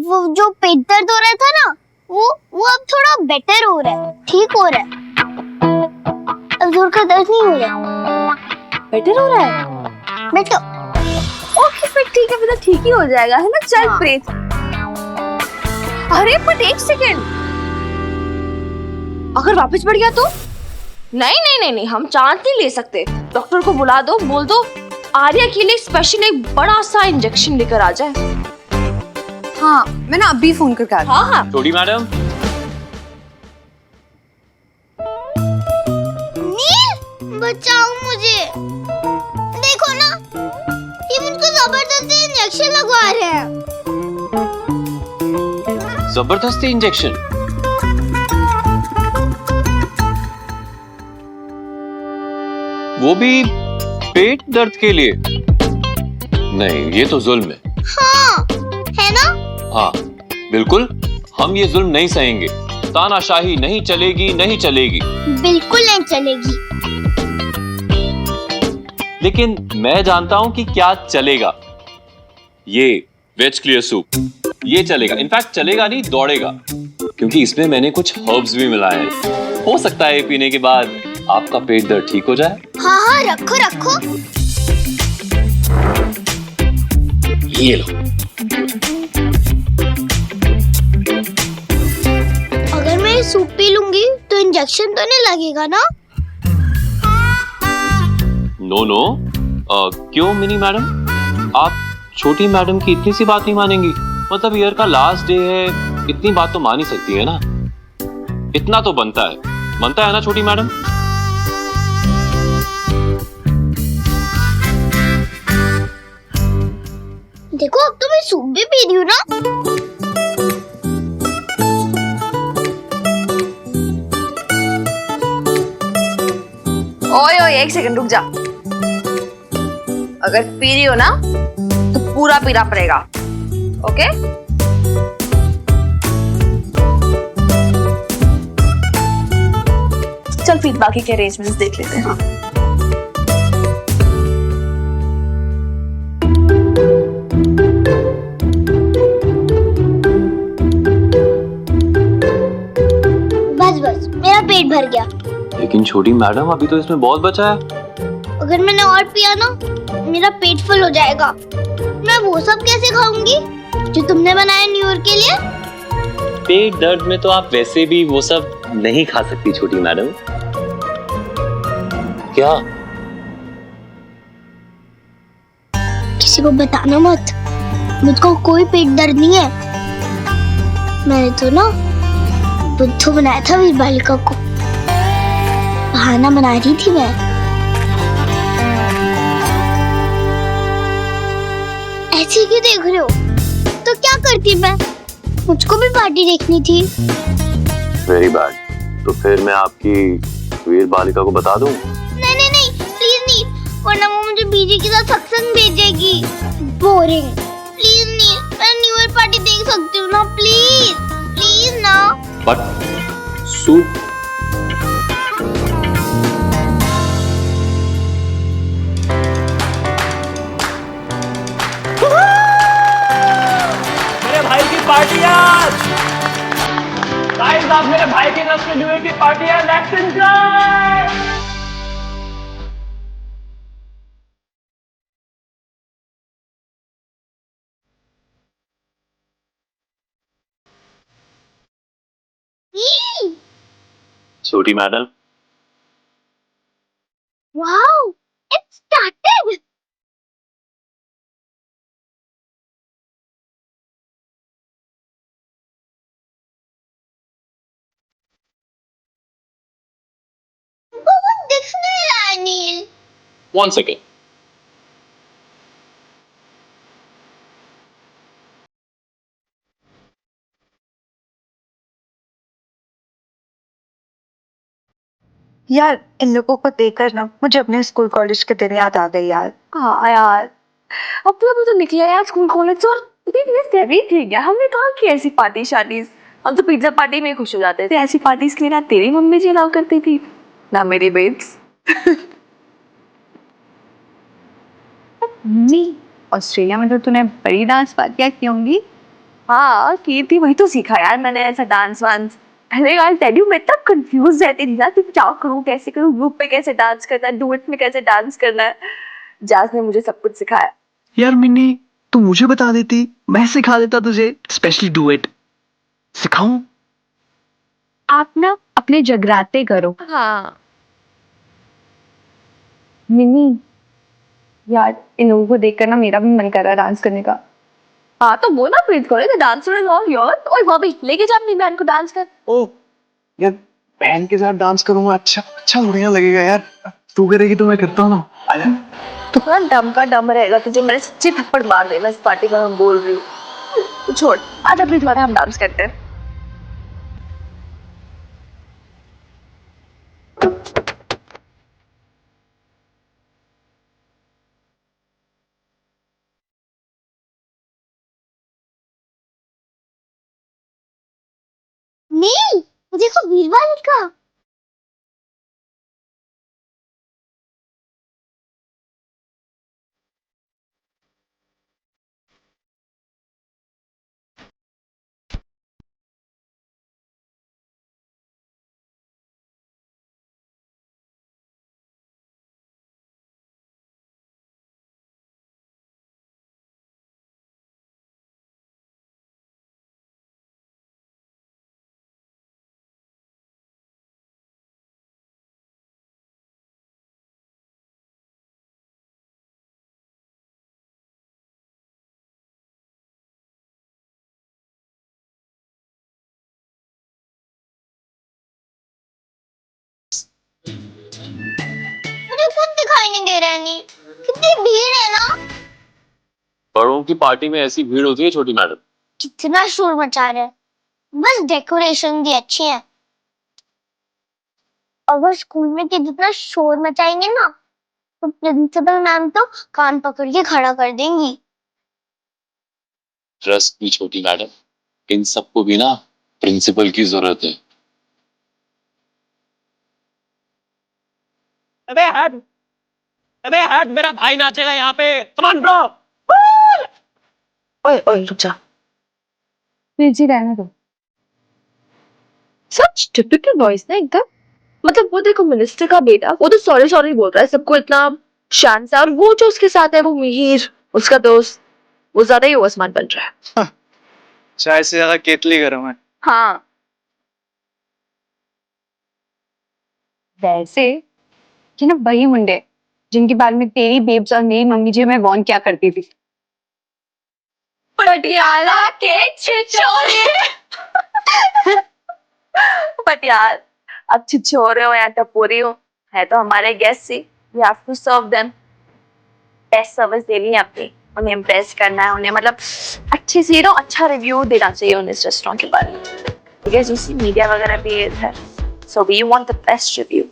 वो जो पेट दर्द हो रहा था ना, वो अब थोड़ा बेटर हो रहा है, ठीक हो रहा है। अब जोर का दर्द नहीं हो रहा। बेटर हो रहा है? बेटर। ओके फिर ठीक है, मतलब ठीक ही हो जाएगा, है ना? चल हाँ। प्रीत। अरे बट एक सेकेंड, अगर वापस बढ़ गया तो? नहीं नहीं नहीं नहीं, हम चांस नहीं ले सकते। डॉक्टर को बुला दो, बोल दो आर्या के लिए स्पेशल एक बड़ा सा इंजेक्शन लेकर आ जाए। हाँ, मैं ना अभी फोन करके आती हूँ। हाँ हाँ। छोटी मैडम। नील, बचाओ मुझे। देखो ना, ये मुझको जबरदस्ती इंजेक्शन लगवा रहे हैं। जबरदस्ती इंजेक्शन? वो भी पेट दर्द के लिए? नहीं, ये तो जुल्म है। हाँ, है ना? हाँ बिल्कुल, हम ये जुल्म नहीं सहेंगे। तानाशाही नहीं चलेगी, नहीं चलेगी। बिल्कुल नहीं चलेगी। लेकिन मैं जानता हूं कि क्या चलेगा। ये वेज क्लियर सूप, ये चलेगा। इनफैक्ट चलेगा नहीं, दौड़ेगा, क्योंकि इसमें मैंने कुछ हर्ब्स भी मिलाए हैं। हो सकता है पीने के बाद आपका पेट दर्द ठीक हो जाए। हाँ हाँ, रखो रखो। ये लो। अगर मैं सूप पी लूंगी तो इंजेक्शन तो नहीं लगेगा ना? नो नो, क्यों मिनी मैडम? आप छोटी मैडम की इतनी सी बात नहीं मानेंगी? मतलब ईयर का लास्ट डे है, इतनी बात तो मान ही सकती है ना? इतना तो बनता है ना छोटी मैडम? देखो, अब तो मैं सूप भी पी रही हूँ ना। ओए ओए एक सेकंड रुक जा। अगर पी रही हो ना तो पूरा पीना पड़ेगा, ओके? चल प्रीत, बाकी के अरेंजमेंट्स देख लेते हैं। बस बस, मेरा पेट भर गया। लेकिन छोटी मैडम, अभी तो इसमें बहुत बचा है। अगर मैंने और पिया ना, मेरा पेट फुल हो जाएगा। मैं वो सब कैसे खाऊंगी जो तुमने बनाया न्यू ईयर के लिए? पेट दर्द में तो आप वैसे भी वो सब नहीं खा सकती छोटी मैडम। क्या? किसी को बताना मत, मुझको कोई पेट दर्द नहीं है। मैंने तो ना बुद्धू बनाया था वीर बालिका को, बहाना बना रही थी मैं। ऐसे क्यों देख रहे हो? तो क्या करती मैं? मुझको भी पार्टी देखनी थी। Very bad. तो फिर मैं आपकी वीर बालिका को बता दूं? नहीं नहीं नहीं, प्लीज नहीं, वरना वो मुझे बीजी के साथ सत्संग भेजेगी। बोरिंग। प्लीज नहीं, मैं न्यू ईयर पार्टी देख सकती हूँ ना? प्लीज प्लीज ना। But soup. मेरे भाई की पार्टी आज। गाइस, आप मेरे भाई के साथ न्यू ईयर की पार्टी है। Let's enjoy. छोटी मैडम, वाओ, इट्स स्टार्टेड। बहुत दिख नहीं रहा है नील। 1 सेकेंड। यार, इन लोगों को देखकर ना मुझे अपने स्कूल कॉलेज के दिन याद आ गई यार। हाँ यार, अब तो निकले यार स्कूल कॉलेज और एवरीथिंग यार। हमने कहाँ की ऐसी पार्टी शार्टीज? हम तो पिज्जा पार्टी में खुश हो जाते थे। ऐसी पार्टीज के लिए ना तेरी मम्मी जी अलाउ करती थी ना मेरी बेब्स। मम्मी, ऑस्ट्रेलिया में तो तूने बड़ी डांस पार्टियां की होंगी। हाँ की थी, वही तो सीखा यार मैंने ऐसा डांस वांस। अरे यार टेल यू मैं इतना कंफ्यूज रहती थी ना कि क्या करूँ कैसे करूँ, ग्रुप में कैसे डांस करना है, डुएट में कैसे डांस करना है। जास ने मुझे सब कुछ सिखाया। यार मिन्नी, तू मुझे बता देती, मैं सिखा देता तुझे, स्पेशली डुएट सिखाऊं। आप ना अपने जगराते करो। हाँ मिनी, यार इन लोगों को देखकर ना मेरा भी मन कर रहा है डांस करने का। हाँ तो वो ना प्लीज करो डांस यार। और वो भी लेके जा अपनी बहन को डांस कर। ओ यार, बहन के साथ डांस करूंगा, अच्छा अच्छा बढ़िया लगेगा यार। तू करेगी तो मैं करता हूँ ना, आजा। तू ना डम का डम रहेगा, तुझे मैंने सच्ची थप्पड़ मार देना इस पार्टी का, मैं बोल रही हूँ। तू छोड़, आज अपनी तुम्हारे हम डांस करते हैं। नहीं, देखो बीरबल का। मुझे खुद दिखाई नहीं दे रहा है। नहीं, कितनी भीड़ है ना। बड़ों की पार्टी में ऐसी भीड़ होती है छोटी मैडम। कितना शोर मचा रहे हैं। बस डेकोरेशन भी अच्छी है। अगर स्कूल में के जितना शोर मचाएंगे ना, तो प्रिंसिपल मैम तो कान पकड़ के खड़ा कर देंगी। ट्रस्ट भी छोटी मैडम, इन सबको भी ना प्रिंसिपल की जरूरत है। अबे हट, अबे हट, मेरा भाई नाचेगा यहाँ पे, कम ऑन ब्रो। ओए ओए रुक जा। जी रहने दो। सच टिपिकल वॉइस ना एकदम। मतलब वो देखो मिनिस्टर का बेटा, वो तो सॉरी सॉरी बोल रहा है सबको इतना शान से, और वो जो उसके साथ है वो मिहिर उसका दोस्त, वो ज्यादा ही ओवरस्मार्ट बन रहा है। चाय से ज्यादा केतली गरम है। हाँ वैसे ये ना वही मुंडे जिनके बारे में तेरी बेब्स और मेरी मम्मी जी मैं वॉर्न क्या करती थी। पटियाला के छिछोरे। बट यार अब छिछोरे हो या टपोरी हो, है तो हमारे गेस्ट ही, we have to serve them. Best service देनी है अपनी, उन्हें इम्प्रेस करना है, उन्हें मतलब अच्छे से ना अच्छा रिव्यू देना चाहिए उन्हें इस रेस्टोरेंट के बारे में, बिकॉज उसी मीडिया वगैरह भी है, so we want the best review.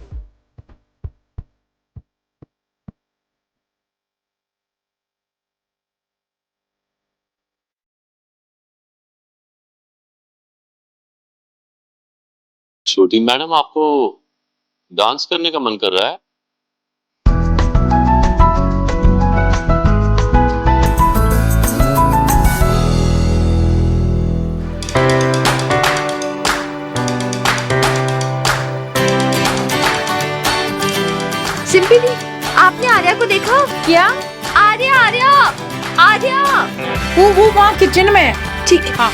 छोटी मैडम, आपको डांस करने का मन कर रहा है? सिंपली दी, आपने आर्या को देखा क्या? आर्या आर्या आर्या। वो वहाँ किचन में है। ठीक है हाँ।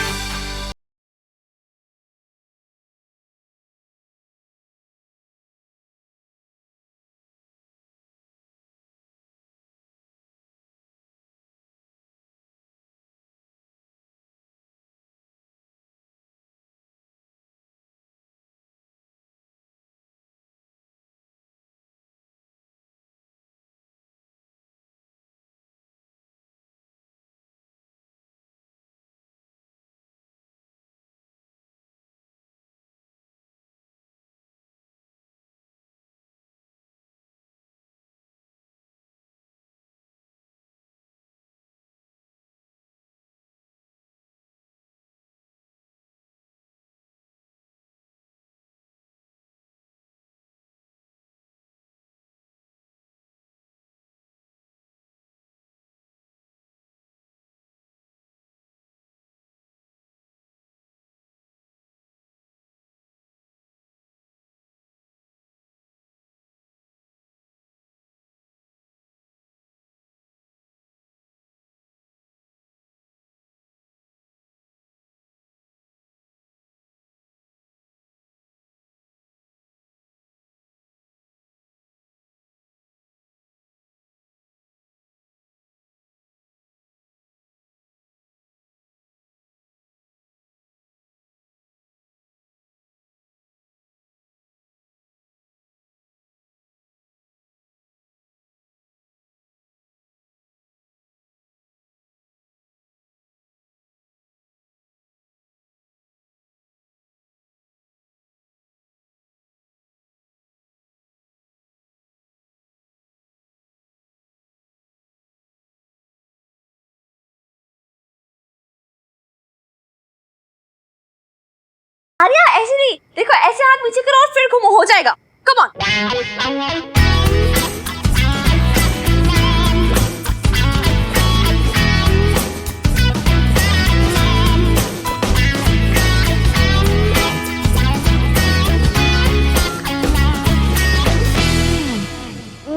देखो ऐसे हाथ पीछे करो और फिर घूमो, हो जाएगा। Come on.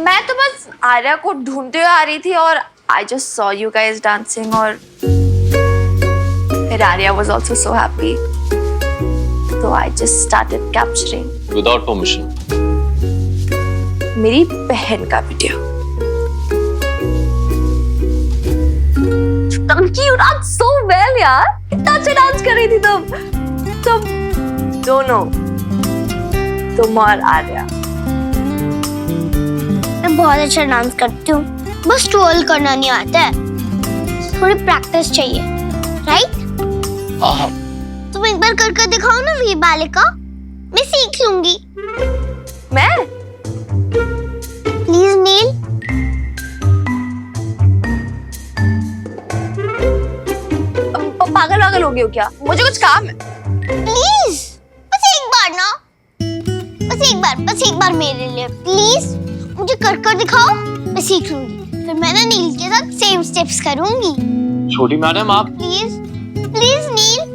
मैं तो बस आर्या को ढूंढते हुए आ रही थी और I just saw you guys dancing और फिर Arya was also so happy, तो I just started capturing without permission. मेरी बहन का वीडियो। टंकी, यू डांस सो वेल यार, कितना अच्छा डांस कर रही थी तुम दोनों, तुम और आर्या। मैं बहुत अच्छा डांस करती हूँ, बस ट्रोल करना नहीं आता है, थोड़ी प्रैक्टिस चाहिए, राइट? तुम एक बार करके दिखाओ ना वीर बालिका, मैं सीख लूंगी। मैं प्लीज नील। पागल वागल हो गई हो क्या? मुझे कुछ काम है। प्लीज बस एक बार ना, बस एक बार मेरे लिए प्लीज, मुझे कर दिखाओ, मैं सीख लूंगी, फिर मैं ना नील के साथ सेम स्टेप्स करूंगी। छोटी मैडम आप प्लीज प्लीज नील।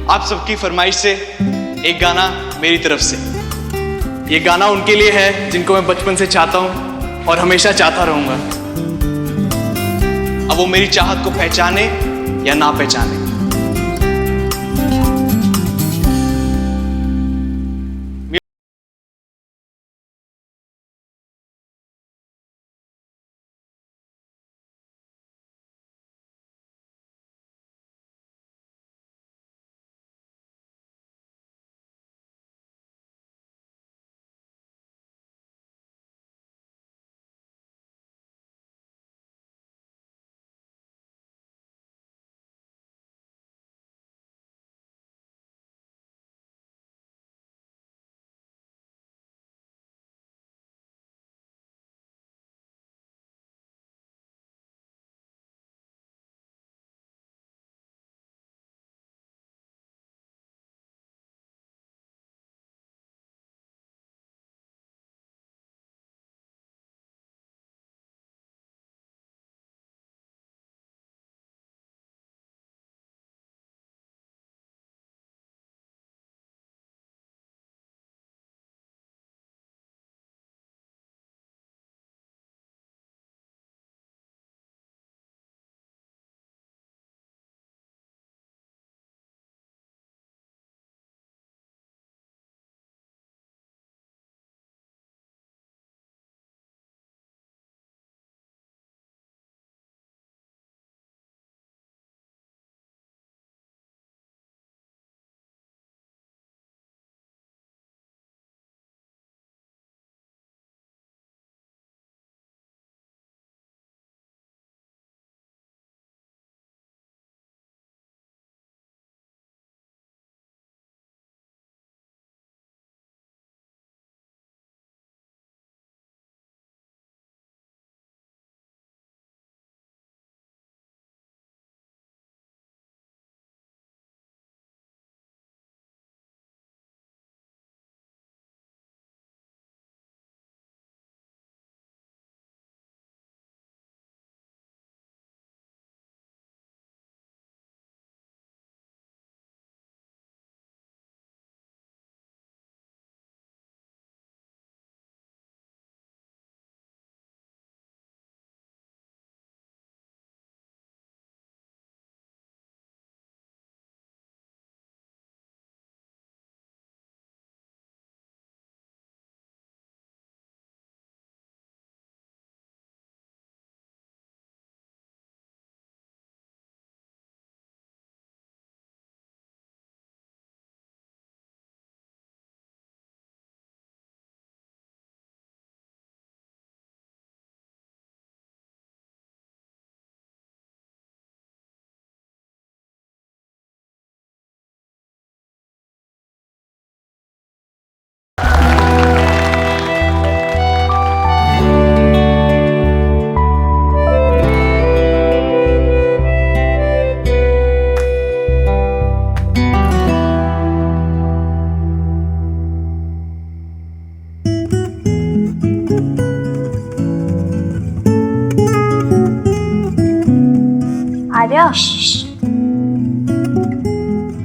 आप सबकी फरमाइश से एक गाना मेरी तरफ से। ये गाना उनके लिए है जिनको मैं बचपन से चाहता हूं और हमेशा चाहता रहूंगा। अब वो मेरी चाहत को पहचाने या ना पहचाने,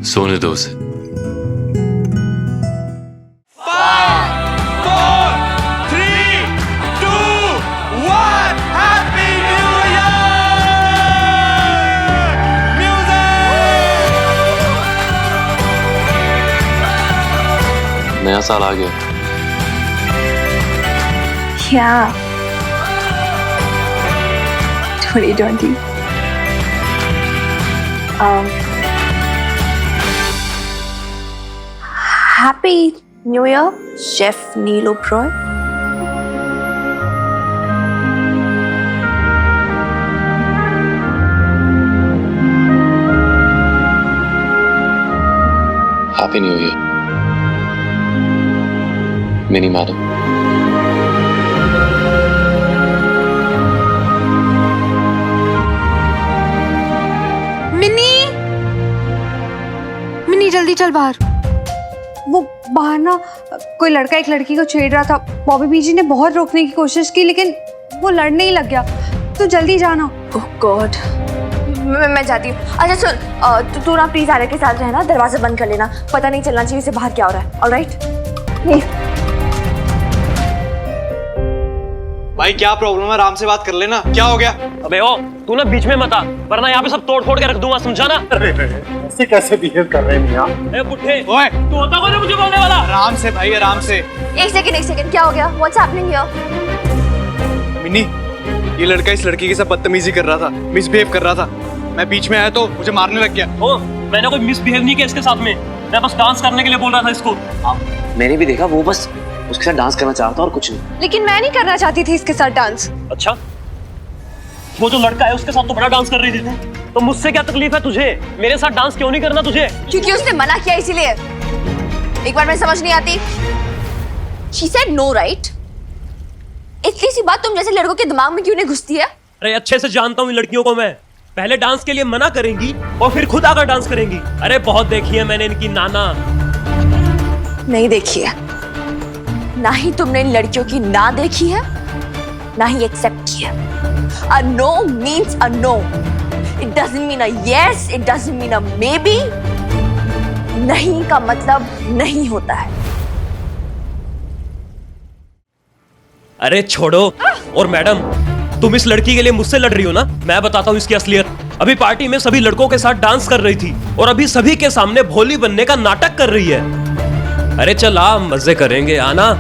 सोने दो उसे। 3, 2, 1, हैप्पी न्यू ईयर! म्यूजिक! नया साल आ गया। क्या 2020 Happy New Year, Chef Neil Oberoi. Happy new year mini madam. Mini mini जल्दी चल बाहर। वो बाहर ना कोई लड़का एक लड़की को छेड़ रहा था। बॉबी बीजी ने बहुत रोकने की कोशिश की लेकिन वो लड़ने ही लग गया। तू जल्दी जाना। Oh God. मैं जाती हूँ। अच्छा सुन, तू ना प्लीज आर्या के साथ रहना, दरवाजा बंद कर लेना, पता नहीं चलना चाहिए इसे बाहर क्या हो रहा है। ऑलराइट? भाई क्या प्रॉब्लम है? आराम से बात कर लेना। क्या हो गया? अबे ओ, तू ना बीच में मत आ, वरना यहाँ पे सब तोड़ फोड़ के रख दूंगा, समझा ना? अरे ऐसे कैसे बिहेव कर रहे हैं मियां? ए बुड्ढे, ओए तू होता कौन है मुझे बोलने वाला? आराम से भाई, आराम से। एक सेकंड, क्या हो गया? What's happening here? मिनी, ये लड़का इस लड़की के साथ बदतमीजी कर रहा था, मिसबिहेव कर रहा था। मैं बीच में आया तो मुझे मारने लग गया। ओ, मैंने कोई मिसबिहेव नहीं किया इसके साथ में, मैं बस डांस करने के लिए बोल रहा था इसको। मैंने भी देखा, वो बस उसके साथ डांस करना चाहता और कुछ नहीं। लेकिन मैं नहीं करना चाहती थी इसके साथ डांस। अच्छा, वो जो लड़का है उसके साथ तो बड़ा डांस कर रही थी तू, तो मुझसे क्या तकलीफ है तुझे? मेरे साथ डांस क्यों नहीं करना तुझे? क्योंकि उसने मना किया इसीलिए। एक बार मैं समझ नहीं आती। She said no, right? इतनी सी बात तुम जैसे लड़कों के दिमाग में क्यों नहीं घुसती है? अरे अच्छे से जानता हूँ इन लड़कियों को मैं। पहले डांस के लिए मना करेंगी और फिर खुद आकर डांस करेंगी। अरे बहुत देखी है मैंने इनकी नाना। नहीं देखी है, ना ही तुमने इन लड़कियों की ना देखी है, ना ही एक्सेप्ट की है। A no means a no. It doesn't mean a yes. It doesn't mean a maybe. नहीं का मतलब नहीं होता है। अरे छोड़ो। और मैडम, तुम इस लड़की के लिए मुझसे लड़ रही हो ना? मैं बताता हूँ इसकी असलियत। अभी पार्टी में सभी लड़कों के साथ डांस कर रही थी और अभी सभी के सामने भोली बनने का नाटक कर रही है। अरे चल आ, मजे करेंगे, आना।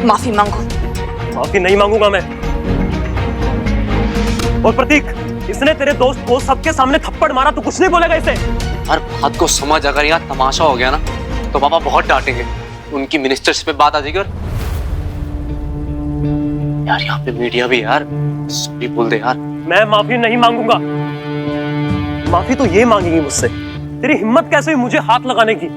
माफी मांगो। माफी नहीं मांगूंगा मैं। और प्रतीक, इसने तेरे दोस्त को सबके सामने थप्पड़ मारा, तो कुछ नहीं बोलेगा इसे? हर बात को समझ, अगर यहाँ तमाशा हो गया ना तो पापा बहुत डांटेंगे। उनकी मिनिस्टर्स पे बात आ जाएगी। और यार यहाँ पे मीडिया भी, यार सॉरी बोल दे यार। मैं माफी नहीं मांगूंगा। माफी तो ये मांगेगी मुझसे। तेरी हिम्मत कैसे हुई मुझे हाथ लगाने की?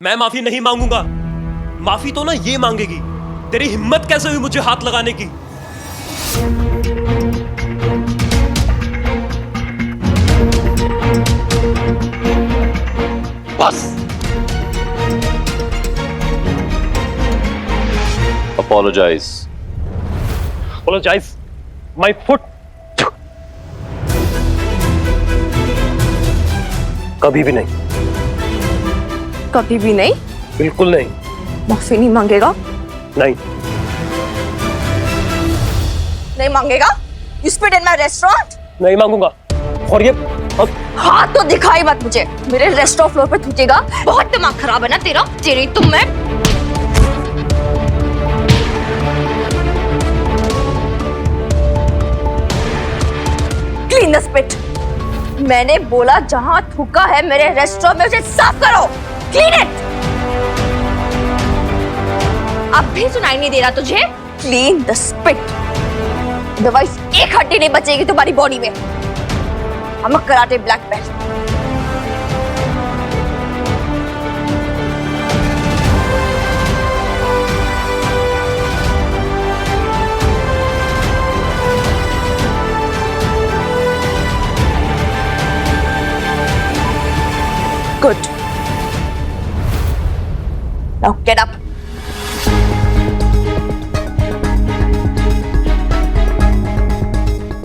मैं माफी नहीं मांगूंगा। माफी तो ना ये मांगेगी। तेरी हिम्मत कैसे हुई मुझे हाथ लगाने की? बस। Apologize. Apologize. My foot. कभी भी नहीं। कभी भी नहीं? बिल्कुल नहीं। माफी नहीं मांगेगा? नहीं। नहीं मांगेगा? You spit in my restaurant? नहीं मांगूंगा। और ये हाथ तो दिखाई मत मुझे। मेरे रेस्टोरेंट फ्लोर पे थूकेगा। बहुत दिमाग खराब है ना तेरा? तेरी तुम मैं। Clean the spit. मैंने बोला जहां थूका है मेरे रेस्टोरेंट में उसे साफ करो। Clean it. अब भी सुनाई नहीं दे रहा तुझे? Clean the spit. Otherwise एक हड्डी नहीं बचेगी तुम्हारी बॉडी में। I'm a karate black belt. Now get up.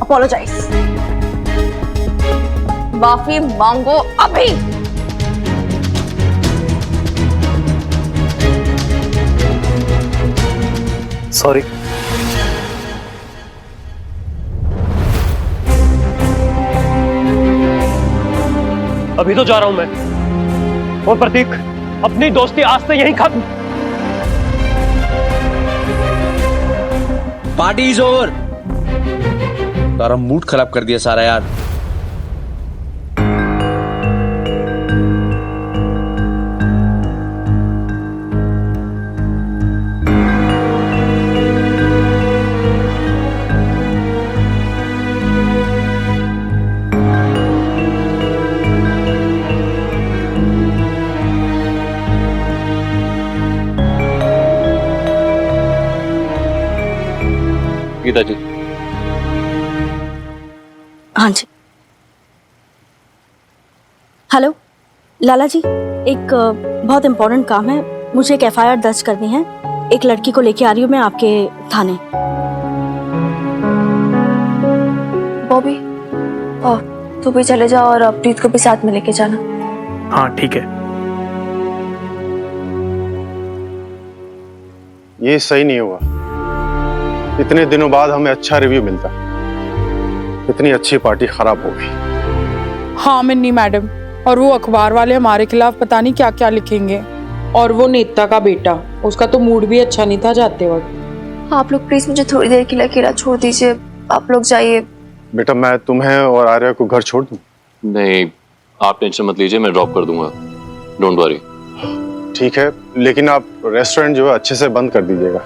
Apologize. माफी मांगो अभी. सॉरी। अभी तो जा रहा हूं मैं। और प्रतीक, अपनी दोस्ती आज से यहीं खत्म। Party is over. Tara mood खराब कर दिया सारा यार। गीता जी। हाँ जी। हेलो लाला जी, एक बहुत इम्पोर्टेंट काम है, मुझे एक एफआईआर दर्ज करनी है। एक लड़की को लेके आ रही हूँ मैं आपके थाने। बॉबी, तू भी चले जाओ और प्रीत को भी साथ में लेके जाना। हाँ ठीक है। ये सही नहीं हुआ। इतने दिनों बाद हमें अच्छा रिव्यू मिलता, इतनी अच्छी पार्टी खराब हो गई। हाँ मिन्नी मैडम, और वो अखबार वाले हमारे खिलाफ पता नहीं क्या क्या लिखेंगे। और वो नेता का बेटा, उसका तो मूड भी अच्छा नहीं था जाते वक्त। आप लोग प्लीज मुझे थोड़ी देर के लिए अकेला छोड़ दीजिए, आप लोग जाइए। बेटा मैं तुम्हें और आर्या को घर छोड़ दूं? नहीं, आप टेंशन मत लीजिए, मैं ड्रॉप कर दूंगा। Don't worry. ठीक है, लेकिन आप रेस्टोरेंट जो है अच्छे से बंद कर दीजिएगा।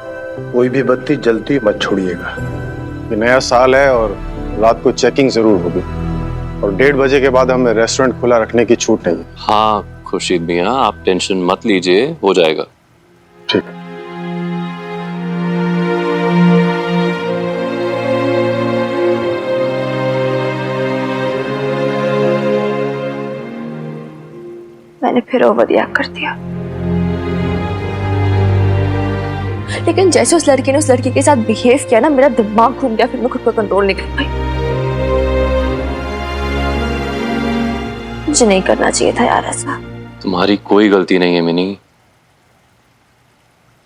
कोई भी बत्ती जलती मत छोड़िएगा। ये नया साल है और रात को चेकिंग जरूर होगी, और 1:30 बजे के बाद हमें रेस्टोरेंट खुला रखने की छूट नहीं है। हाँ खुर्शीद मियाँ, आप टेंशन मत लीजिए, हो जाएगा। ठीक है। मैंने फिर ओवर रिएक्ट कर दिया, लेकिन जैसे उस लड़की ने उस लड़की के साथ बिहेव किया ना, मेरा दिमाग घूम गया। फिर मैं खुद को कंट्रोल नहीं कर पाई। मुझे नहीं करना चाहिए था यार ऐसा। तुम्हारी कोई गलती नहीं है Mini.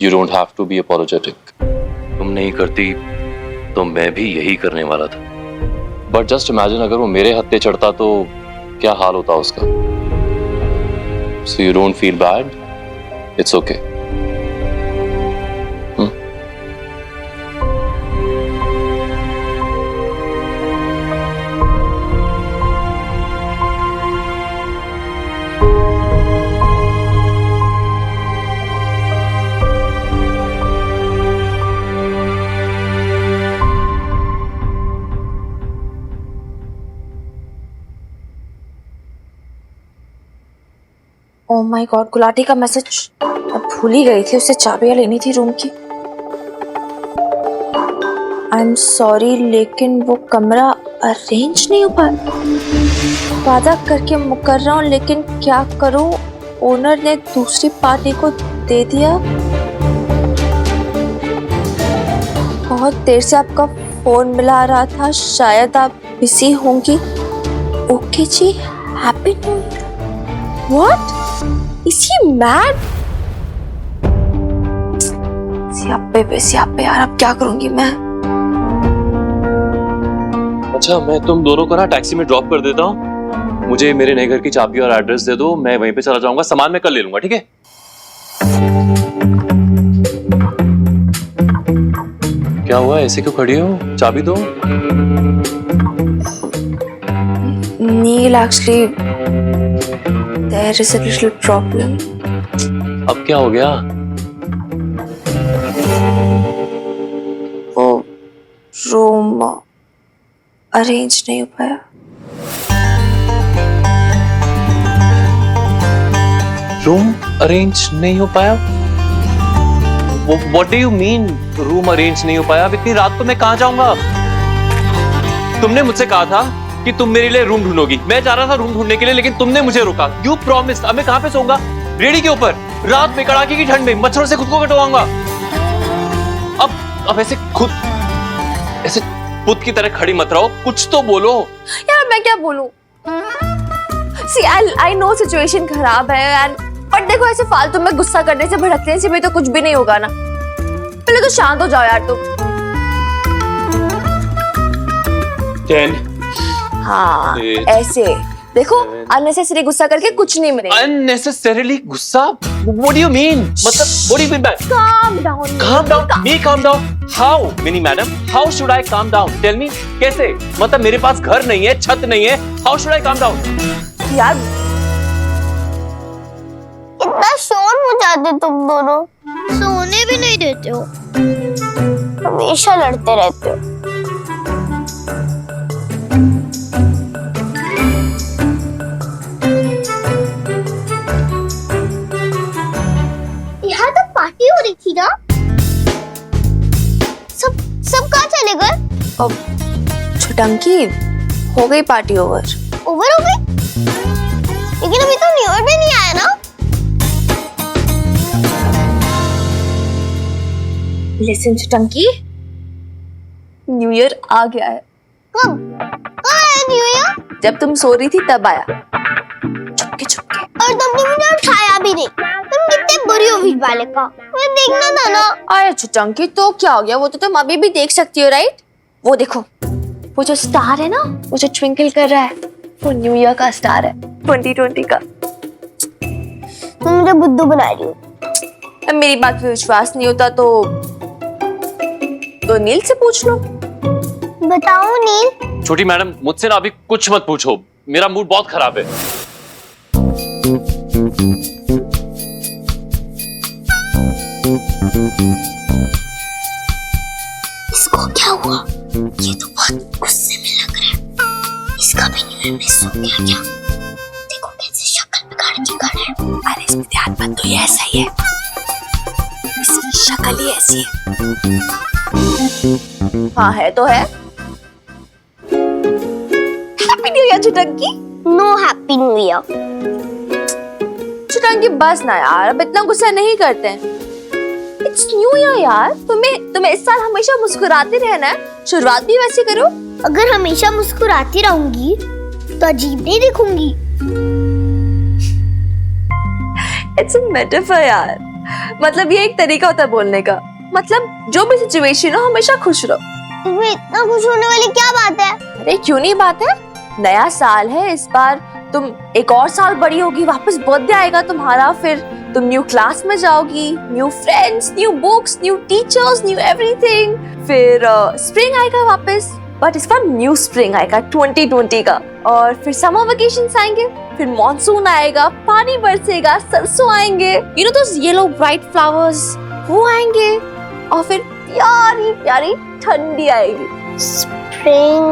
You don't have to be apologetic. तुम नहीं करती तो मैं भी यही करने वाला था। बट जस्ट इमेजिन अगर वो मेरे हत्थे चढ़ता तो क्या हाल होता उसका। So you don't feel bad, it's okay. Oh my God, Gulati का मैसेज अब भूल ही गई थी। उससे चाबियां लेनी थी रूम की। आई एम सॉरी, लेकिन वो कमरा अरेंज नहीं हो पाया। वादा करके मुकर रहा हूँ, लेकिन क्या करूँ, ओनर ने दूसरी पार्टी को दे दिया। बहुत देर से आपका फोन मिला रहा था, शायद आप बिजी होंगी। ओके जी, happy new year. What? Is he mad? सियापे पे सियापे यार, अब क्या करूंगी मैं? अच्छा, मैं तुम दोनों को ना टैक्सी में ड्रॉप कर देता हूँ। मुझे मेरे नए घर की चाबी और एड्रेस दे दो, मैं वहीं पे चला जाऊंगा। सामान मैं कल ले लूंगा, ठीक है? क्या हुआ, ऐसे क्यों खड़ी हो? चाबी दो। नील, actually there is a little problem. अब क्या हो गया? वो रूम अरेंज नहीं हो पाया। रूम अरेंज नहीं हो पाया? What do you mean room arrange नहीं हो पाया? अब इतनी रात को मैं कहाँ जाऊंगा? तुमने मुझसे कहा था कि तुम मेरे लिए रूम ढूंढोगी। मैं जा रहा था रूम ढूंढने के लिए, लेकिन तुमने मुझे रोका। You promised. अब मैं कहाँ पे सोऊंगा? रेडी के ऊपर? रात में कड़ाके की ठंड में मच्छरों से खुद को कटवाऊंगा। अब ऐसे खुद ऐसे पुत की तरह खड़ी मत रहो, कुछ तो बोलो। यार मैं क्या बोलूं? See, I know सिचुएशन खराब है यार, पर देखो ऐसे फालतू में गुस्सा करने से, भड़कने से भी तो कुछ भी नहीं होगा ना। पहले तो शांत हो जाओ यार तुम। 10 हाँ 8 ऐसे देखो, अननेसेसरी गुस्सा करके कुछ नहीं मिलेगा। Unnecessarily गुस्सा? What do you mean? मतलब what do you mean by Calm down. calm down? Me calm down? How, Mini Madam? How should I calm down? Tell me, कैसे? मतलब मेरे पास घर नहीं है, छत नहीं है. How should I calm down? यार इतना शोर मचाते तुम दोनों, सोने भी नहीं देते हो, हमेशा लड़ते रहते हो। यहाँ तो पार्टी हो रही थी ना? सब कहाँ चले गए? अब छुटंकी हो गई पार्टी ओवर। ओवर हो गई? लेकिन अभी तो न्यू ईयर भी नहीं आया ना? लिसन छुटंकी, न्यू ईयर आ गया है। कब आया न्यू ईयर? जब तुम सो रही थी तब आया, चुपके चुपके। और तुमने मुझे उठाया भी नहीं। तुम कितने बुरी हो वीर बालिका, मुझे देखना था ना। आया छुटंकी तो क्या हो गया, वो तो तुम अभी भी देख सकती हो राइट? वो देखो, वो जो स्टार है ना, वो जो ट्विंकल कर रहा है, वो न्यू ईयर का स्टार है, 2020 का। तुम मुझे बुद्धू बना रही हो। अब मेरी बात पे विश्वास नहीं होता तो नील से पूछ लो। बताओ नील। छोटी मैडम, मुझसे ना अभी कुछ मत पूछो, मेरा मूड बहुत खराब है। इसको क्या हुआ? ये तो बहुत गुस्से में लग रहा है। इसका भी न्यू ईयर मिस हो गया क्या? देखो कैसे शक्ल बिगाड़ के खड़ा है। अरे इसमें ध्यान मत दो, ये ऐसा ही है, इसकी शक्ल ही ऐसी है। हाँ है तो है। हैप्पी न्यू ईयर छुटंकी। No happy new year. छुटंकी बस ना यार, अब इतना गुस्सा नहीं करते हैं। इट्स न्यू ईयर यार, तुम्हें इस साल हमेशा मुस्कुराते रहना है, शुरुआत भी वैसे करो। अगर हमेशा मुस्कुराती रहूंगी तो अजीब नहीं दिखूंगी। इट्स अ मेटाफर यार, मतलब ये एक तरीका होता है बोलने का। मतलब जो भी सिचुएशन हो हमेशा खुश रहो। तुम्हें इतना खुश होने वाली क्या बात है? अरे क्यों नहीं बात है, नया साल है, इस बार तुम एक और साल बड़ी होगी, वापस बर्थडे आएगा तुम्हारा, फिर तुम न्यू क्लास में जाओगी, new friends, new books, new teachers, new everything, फिर स्प्रिंग आएगा वापस, बट इस बार न्यू स्प्रिंग आएगा 2020 का, और फिर समर वेकेशंस आएंगे, फिर मॉनसून आएगा, पानी बरसेगा, सरसों आएंगे, you know those yellow bright flowers, वो आएंगे, और फिर प्यारी प्यारी ठंडी आएगी। स्प्रिंग,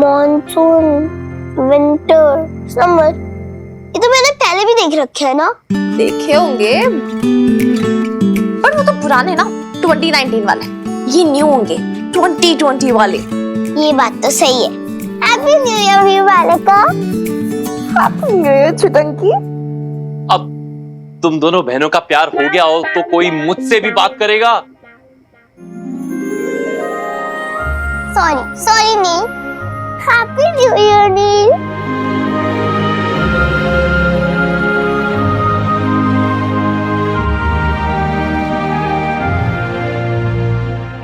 मॉनसून, विंटर, समर, ये तो मैंने पहले भी देख रखे है ना? देखे होंगे, पर वो तो पुराने ना, 2019 वाले, ये न्यू होंगे 2020 वाले। ये बात तो सही है। हैप्पी न्यू ईयर वीर बालिका। हैप्पी न्यू ईयर छुटंकी। अब तुम दोनों बहनों का प्यार हो गया हो तो कोई मुझसे भी बात करेगा? सॉरी नील। हैप्पी न्यू ईयर नील।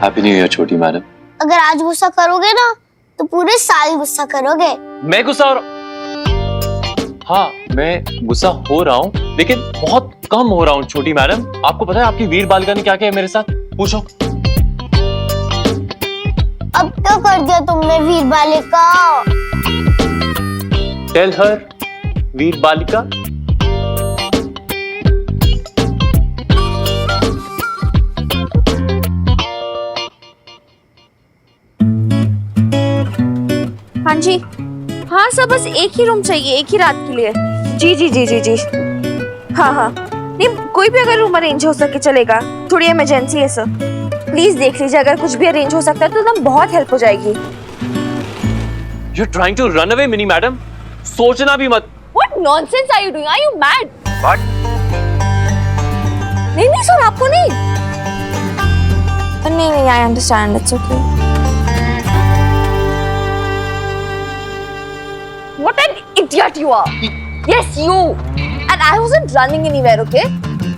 हैप्पी न्यू ईयर छोटी मैडम। अगर आज गुस्सा करोगे ना तो पूरे साल गुस्सा करोगे। मैं गुस्सा हो रहा हूँ? हाँ मैं गुस्सा हो रहा हूँ, लेकिन बहुत कम हो रहा हूँ छोटी मैडम। आपको पता है आपकी वीर बालिका ने क्या किया मेरे साथ? पूछो। अब क्या कर दिया तुमने वीर बालिका? टेल हर वीर बालिका। हाँ जी, हाँ सब बस एक ही रूम चाहिए, एक ही रात के लिए। जी जी जी जी जी, हाँ हाँ, नहीं कोई भी अगर रूम अरेंज हो सके चलेगा, थोड़ी इमरजेंसी है सर, प्लीज देख लीजिए, अगर कुछ भी अरेंज हो सकता है तो ना बहुत हेल्प हो जाएगी। You're trying to run away, mini madam? सोचना भी मत। What nonsense are you doing? Are you mad? What? नहीं नहीं सर, आपको नहीं। नहीं नहीं, I understand, it's okay. What an idiot you are! Yes, you! And I wasn't running anywhere, okay?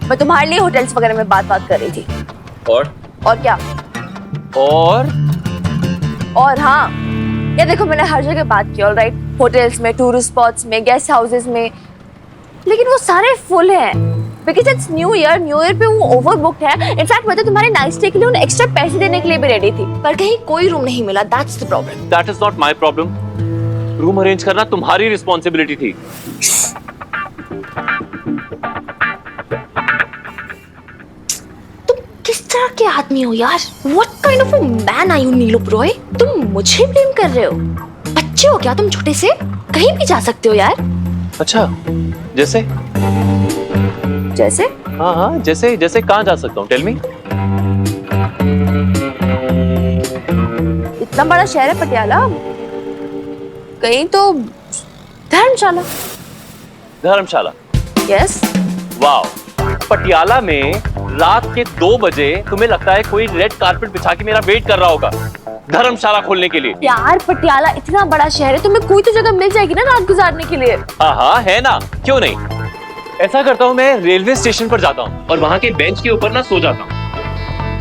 मैं तुम्हारे लिए होटल्स वगैरह में बात कर रही थी। और क्या? और हाँ, ये देखो मैंने हर जगह बात की, ऑलराइट? होटल्स में, टूरिस्ट स्पॉट्स में, गेस्ट हाउसेस में, लेकिन वो सारे फुल हैं। बिकॉज इट्स न्यू ईयर पे वो ओवरबुक्ड है। इनफैक्ट मैं तो तुम्हारे नाइट स्टे के लिए उन्हें एक्स्ट्रा पैसे देने के लिए भी रेडी थी, पर कहीं कोई रूम नहीं मिला। That's the problem. That is not my problem. Room arrange करना तुम्हारी रिस्पॉन्सिबिलिटी थी। तुम किस तरह के आदमी हो यार? What kind of a man are you, नीलोप Roy? तुम मुझे ब्लेम कर रहे हो? बच्चे हो क्या तुम छोटे से? कहीं भी जा सकते हो यार। अच्छा, जैसे? हाँ, जैसे कहाँ जा सकता हूँ? Tell me. इतना बड़ा शहर है पटियाला, कहीं तो धर्मशाला। यस। वाओ, पटियाला में रात के 2 बजे तुम्हें लगता है कोई रेड कारपेट बिछा के मेरा वेट कर रहा होगा धर्मशाला खोलने के लिए? यार पटियाला इतना बड़ा शहर है, तुम्हें कोई तो जगह मिल जाएगी ना रात गुजारने के लिए। हाँ है ना, क्यों नहीं? ऐसा करता हूँ, मैं रेलवे स्टेशन पर जाता हूँ और वहां के बेंच के ऊपर ना सो जाता हूँ।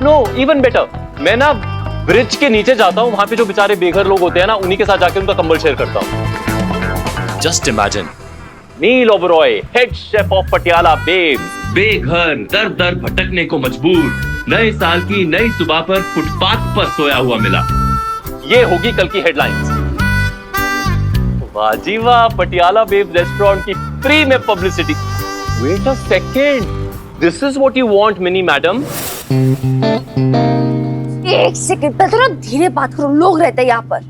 नो, इवन बेटर, मैं ना ब्रिज के नीचे जाता हूँ, वहां पे जो बेचारे बेघर लोग होते हैं ना, उन्हीं के साथ जाके उनका कंबल शेयर करता हूँ। Just imagine, Neel Oberoi, head chef of Patiala babes, बेघर, दर दर भटकने को मजबूर, नए साल की नई सुबह पर फुटपाथ पर सोया हुआ मिला। ये होगी कल की हेडलाइंस। वाह जी वाह, पटियाला बेब्स रेस्टोरेंट की फ्री में publicity. Wait a second, this is what you want Mini madam? एक सेकंड, पहले थोड़ा धीरे बात करो, लोग रहते हैं यहाँ पर।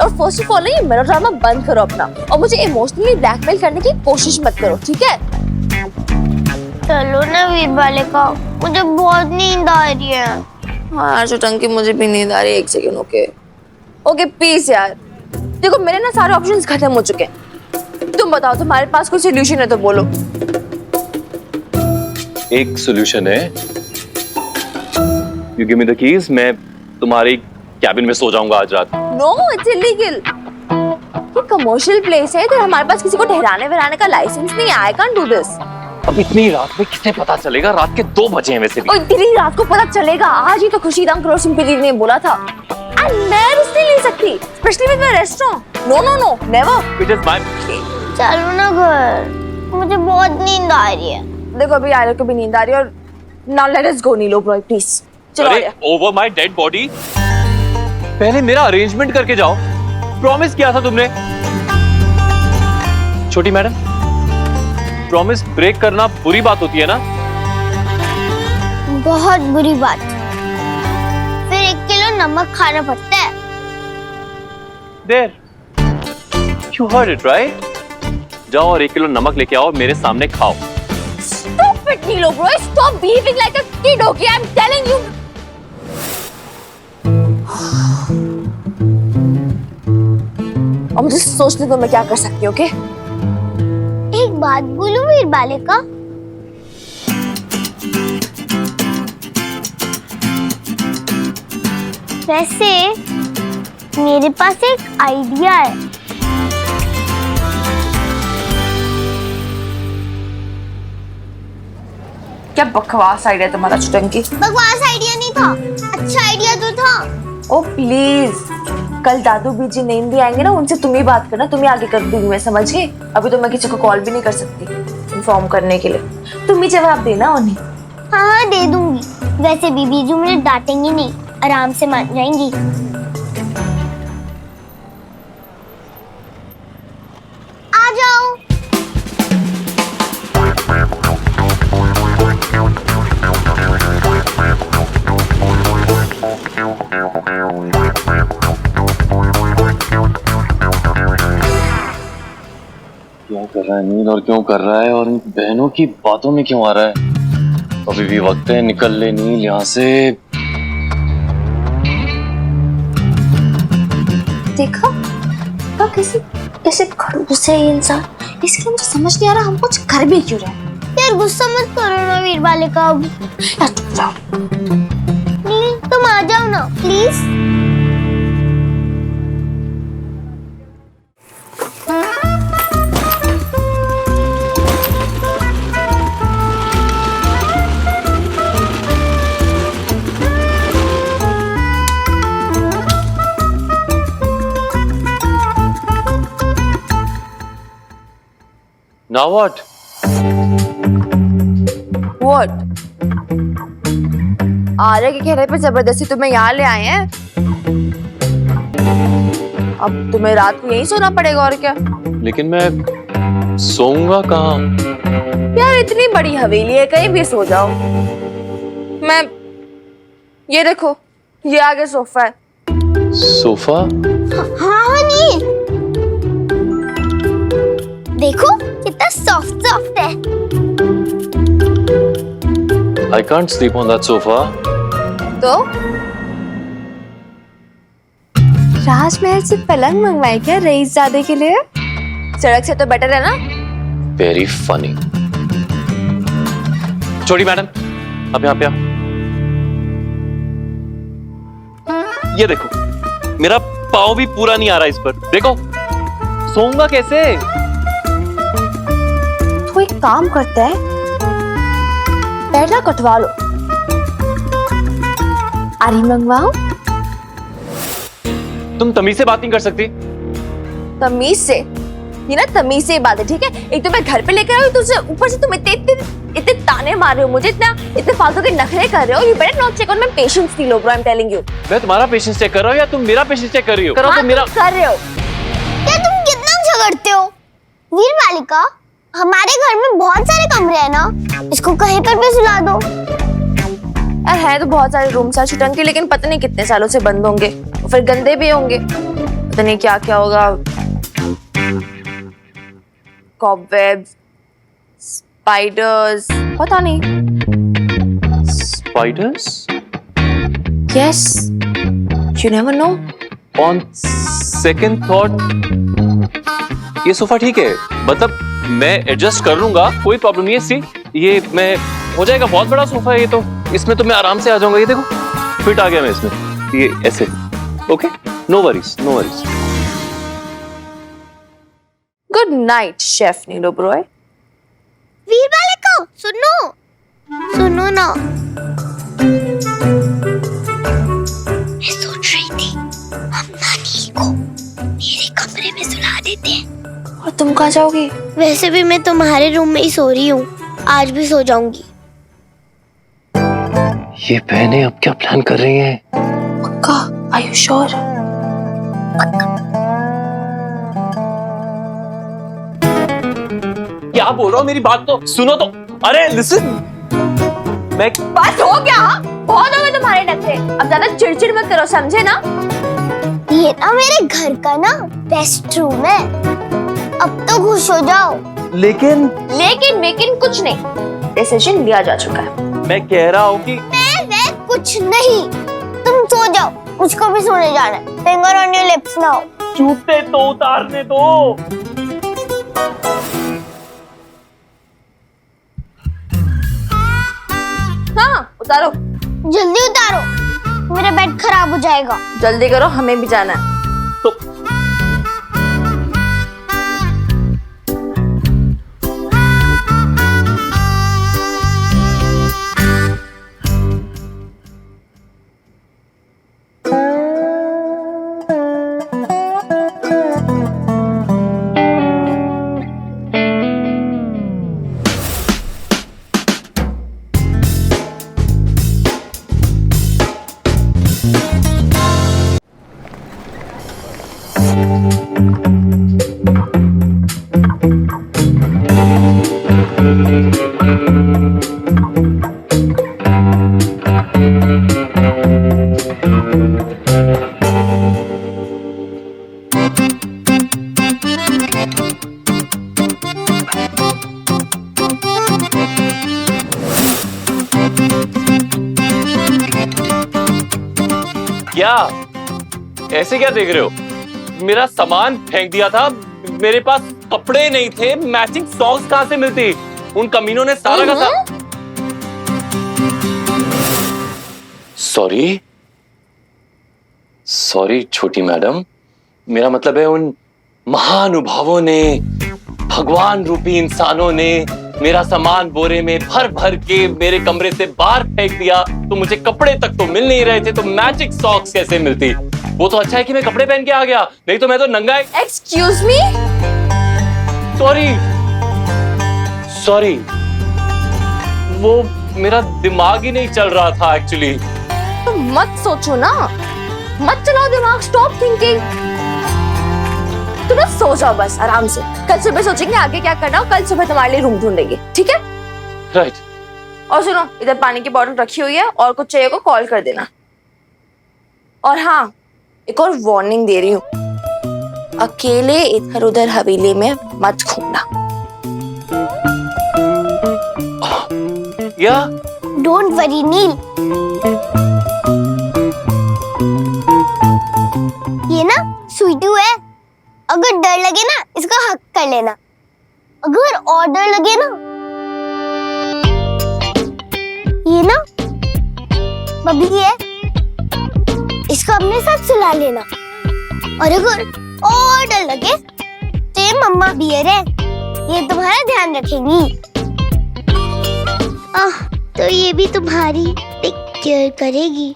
और फर्स्ट ऑफ ऑल ये मेलोड्रामा बंद करो अपना, और मुझे इमोशनली ब्लैकमेल करने की कोशिश मत करो, ठीक है? चलो ना वीर बालिका, मुझे बहुत नींद आ रही है। हाँ चुटंकी, मुझे भी नींद आ रही है। एक सेकंड, ओके प्लीज यार। देखो मेरे ना सारे ऑप्शंस खत्म हो चुके हैं, तुम बताओ तुम्हारे पास कोई सोल्यूशन है तो बोलो। एक सोल्यूशन है, you give me the keys, मैं तुम्हारी कैबिन में सो जाऊंगा आज रात। No, it's illegal. ये कमर्शियल प्लेस है, तो हमारे पास किसी को ठहराने वहराने का लाइसेंस नहीं है। I can't do this. अब इतनी रात में किसे पता चलेगा? रात के 2 बजे हैं वैसे भी। और इतनी रात को पता चलेगा? आज ही तो खुशीदाम करोड़ सिंह ने बोला था। मैं रिस्क नहीं ले सकती, specially with my restaurant. No, never. It is my. चलो ना घर, मुझे बहुत नींद आ रही है। देखो अभी आयरन को भी नींद आ रही है, और now let us go Nilop Roy, please चलो। अरे ओवर माय डेड बॉडी, पहले मेरा अरेंजमेंट करके जाओ। प्रॉमिस किया था तुमने। छोटी मैडम, प्रॉमिस ब्रेक करना बुरी बात होती है ना? बहुत बुरी बात। फिर 1 किलो नमक खाना पड़ता है। There, you heard it right? जाओ और 1 किलो नमक लेके आओ और मेरे सामने खाओ। Stop it, नीलोप Roy, stop behaving like a kid, okay? I'm telling you. और मुझे सोचने दो मैं क्या कर सकती हूँ, ओके? एक बात बोलूं वीर बालिका, वैसे मेरे पास एक आइडिया है। क्या बकवास आइडिया तुम्हारा चुटंकी। बकवास आइडिया नहीं था, अच्छा आइडिया तो था। ओ प्लीज, कल दादू बीजी नींद भी आएंगे ना, उनसे तुम ही बात करना, तुम ही आगे कर दूंगी मैं, समझ गई? अभी तो मैं किसी को कॉल भी नहीं कर सकती इन्फॉर्म करने के लिए, तुम ही जवाब देना उन्हें। हाँ दे दूंगी। वैसे भी बीजू मुझे डांटेंगी नहीं, आराम से मान जाएंगी। आ जाओ। क्या कर रहा है नील, और क्यों कर रहा है, और इन बहनों की बातों में क्यों आ रहा है? अभी भी वक्त है, निकल ले नील यहाँ से। देखा कैसे खड़ूस है ये इंसान। इसलिए मुझे समझ नहीं आ रहा हम कुछ कर भी क्यों रहे हैं। यार गुस्सा मत करो ना वीर बालिका। प्लीज तुम आ जाओ ना प्लीज। Now what? What? आर्य के कहने पे जबरदस्ती तुम्हें यहाँ ले आए हैं। अब तुम्हें रात को यहीं सोना पड़ेगा और क्या। लेकिन मैं सोऊंगा कहाँ? यार इतनी बड़ी हवेली है, कहीं भी सो जाओ। मैं ये देखो, ये आगे सोफा है। सोफा? हाँ हनी देखो कितना सॉफ्ट सॉफ्ट है। I can't sleep on that sofa. तो राजमहल से पलंग मंगवाए क्या रईसजादे के लिए? सड़क से तो बेटर है ना। Very funny. छोड़ी मैडम, अब यहाँ पे आओ। ये देखो, मेरा पाँव भी पूरा नहीं आ रहा इस पर। देखो, सोऊंगा कैसे? तो एक काम करते हैं, पैर कटवा लो। आरी मंगवाओ। तुम तमीज से बात नहीं कर सकती? तमीज से? ये ना तमीज से बात है, ठीक है? एक तो मैं घर पे लेकर आई हूँ, तुझसे ऊपर से तुम इतने ताने मार रहे हो मुझे, इतने फालतू के नखरे कर रहे हो। You better not check on my patience Neel bro, I am telling you. मैं तुम्हारा पेशेंस चेक कर रहा हूँ या तुम मेरा पेशेंस चेक कर रही हो? करो तो मेरा कर रहे हो। क्या तुम कितना झगड़ते हो? वीर बालिका, हमारे घर में बहुत सारे कमरे हैं ना, इसको कहीं पर भी सुला दो। यार है तो बहुत सारे रूम टंकी, लेकिन पता नहीं कितने सालों से बंद होंगे, फिर गंदे भी होंगे, पता नहीं क्या क्या होगा। कॉबवेब्स, स्पाइडर्स, पता नहीं। Spiders? Yes, you never know. On second thought ये सोफा ठीक है, मतलब मैं एडजस्ट कर लूंगा, कोई प्रॉब्लम नहीं है। सी ये मैं हो जाएगा, बहुत बड़ा सोफा है ये तो, इसमें तो मैं आराम से आ जाऊंगा। ये देखो फिट आ गया मैं इसमें, ये ऐसे। Okay, no worries no worries. Good night chef Neelo bro. वीर बालिका सुनो, सुनो ना, मैं सोच रही थी हम नानी को मेरे कमरे में सुला देते हैं। और तुम कहाँ जाओगी? वैसे भी मैं तुम्हारे रूम में ही सो रही हूँ, आज भी सो जाऊंगी। ये बहनें अब क्या प्लान कर रही हैं? पक्का? Are you sure? क्या बोल रहा हूँ, मेरी बात तो सुनो तो। अरे लिसन, मैं बस हो गया, बहुत हो गए तुम्हारे नखरे, अब ज्यादा चिड़चिड़ मत करो, समझे ना? ये ना मेरे घर का ना बेस्ट रूम है, अब तो खुश हो जाओ। लेकिन कुछ नहीं, डिसीजन लिया जा चुका है। मैं कह रहा हूँ कि मैं कुछ नहीं, तुम सो जाओ, मुझको भी सोने जाना है। Finger on your lips now. जूते तो उतारने दो। हाँ उतारो, जल्दी उतारो, मेरा बेड खराब हो जाएगा। जल्दी करो, हमें भी जाना है। तो क्या ऐसे क्या देख रहे हो? मेरा सामान फेंक दिया था, मेरे पास कपड़े नहीं थे, मैचिंग सॉक्स कहां से मिलती? उन कमीनों ने सारा का सारा। सॉरी सॉरी छोटी मैडम, मेरा मतलब है उन महानुभावों ने, भगवान रूपी इंसानों ने मेरा सामान बोरे में भर भर के मेरे कमरे से बाहर फेंक दिया, तो मुझे कपड़े तक तो मिल नहीं रहे थे, तो मैजिक सॉक्स कैसे मिलती? वो तो अच्छा है कि मैं कपड़े पहन के आ गया, नहीं तो मैं तो नंगा। एक्सक्यूज मी, सॉरी सॉरी, वो मेरा दिमाग ही नहीं चल रहा था एक्चुअली। तो मत सोचो ना, मत चलाओ दिमाग, स्टॉप थिंकिंग। तुम लोग सो जाओ बस आराम से, कल सुबह सोचेंगे आगे क्या करना हो, कल सुबह तुम्हारे लिए रूम ढूंढेंगे, ठीक है? राइट। और सुनो, इधर पानी की बोतल रखी हुई है, और कुछ चाहिए को कॉल कर देना। और हाँ, एक और वार्निंग दे रही हूँ, अकेले इधर उधर हवेली में मत घूमना। या डोंट वरी नील, ये ना स्वीटू है, अगर डर लगे ना इसका हक कर लेना, अगर और डर लगे ना, ये ना बबली है, इसको अपने साथ सुला लेना, और अगर और डर लगे तो ये मम्मा बियर है, ये तुम्हारा ध्यान रखेगी। तो ये भी तुम्हारी टेक केयर करेगी।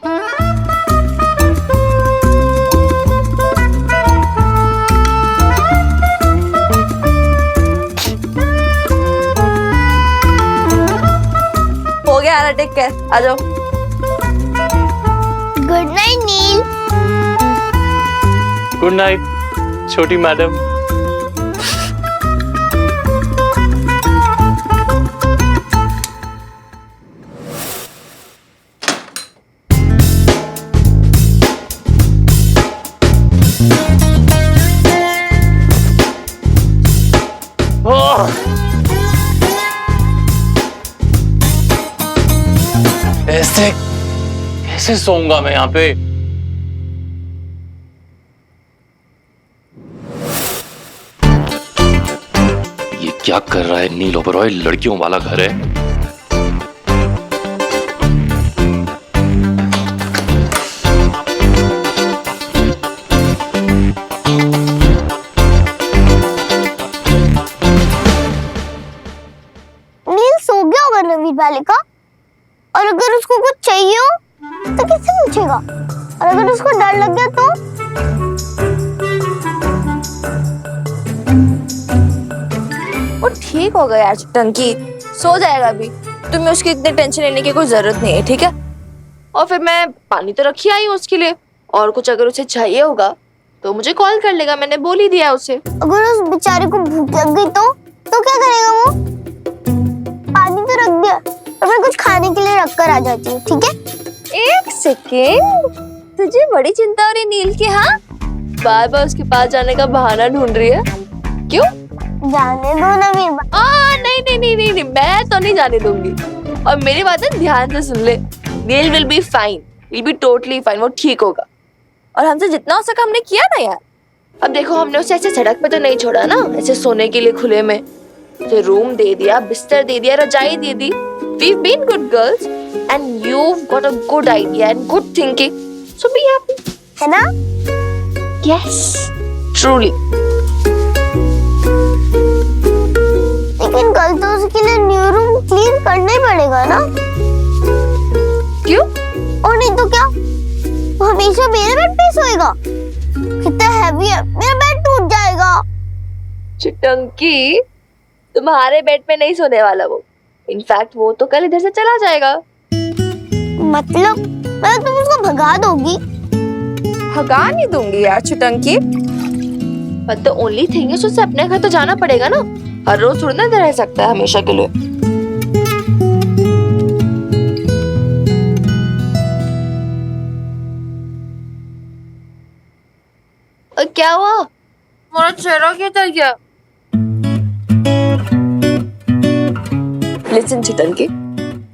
हो गया, टेक केयर, आ जाओ। गुड नाइट नील। गुड नाइट छोटी मैडम। ऐसे कैसे सोऊंगा मैं यहाँ पे? ये क्या कर रहा है नील ओबरॉय? लड़कियों वाला घर है। नील सो गया होगा नवीन बालिका, और अगर उसको कुछ चाहिए हो तो किससे पूछेगा, और अगर उसको डर लग गया तो? वो ठीक हो गया यार टंकी, सो जाएगा अभी, तुम्हें उसकी इतनी टेंशन लेने की कोई जरूरत नहीं है, ठीक है? और फिर मैं पानी तो रखी आई हूँ उसके लिए, और कुछ अगर उसे चाहिए होगा तो मुझे कॉल कर लेगा, मैंने बोल ही दिया उसे। अगर उस बेचारे को भूख लग गई तो क्या करेगा वो? पानी तो रख दिया, और मैं कुछ खाने के लिए रख कर आ जाती हूँ, ठीक है? एक सेकेंड, तुझे बड़ी चिंता हो रही नील की? हाँ, बार बार उसके पास जाने का बहाना ढूंढ रही है, क्यों? जाने दो नवीन। नहीं नहीं नहीं नहीं, मैं तो नहीं जाने दूंगी। और मेरी बात है ध्यान से सुन ले, Neel will be fine, will be totally fine, वो ठीक होगा। और हमसे जितना हो सका हमने किया ना यार। अब देखो, हमने उसे ऐसे सड़क पे तो नहीं छोड़ा ना, ऐसे सोने के लिए खुले में, उसे रूम दे दिया, बिस्तर दे दिया, रजाई दे दी। We've been good girls and you've got a good idea and good thinking, so be happy, है ना? yes, truly. लेकिन कल तो उसके लिए न्यू रूम क्लीन करना ही पड़ेगा ना? क्यों? और नहीं तो क्या, वो हमेशा मेरे बेड पे सोएगा, कितना हैवी है, मेरा बेड टूट जाएगा। चिटंकी, तुम्हारे बेड पे नहीं सोने वाला वो, इनफैक्ट वो तो कल इधर से चला जाएगा। मतलब तुम उसको भगा दोगी? भगा नहीं दूंगी यार चिटंकी, but the only thing is उसे अपने घर तो जाना पड़ेगा ना, हर रोज थोड़ी ना इधर रह सकता है हमेशा के लिए। और क्या हुआ? मेरा चेहरा क्यों चल गया? लिसन चिटंकी,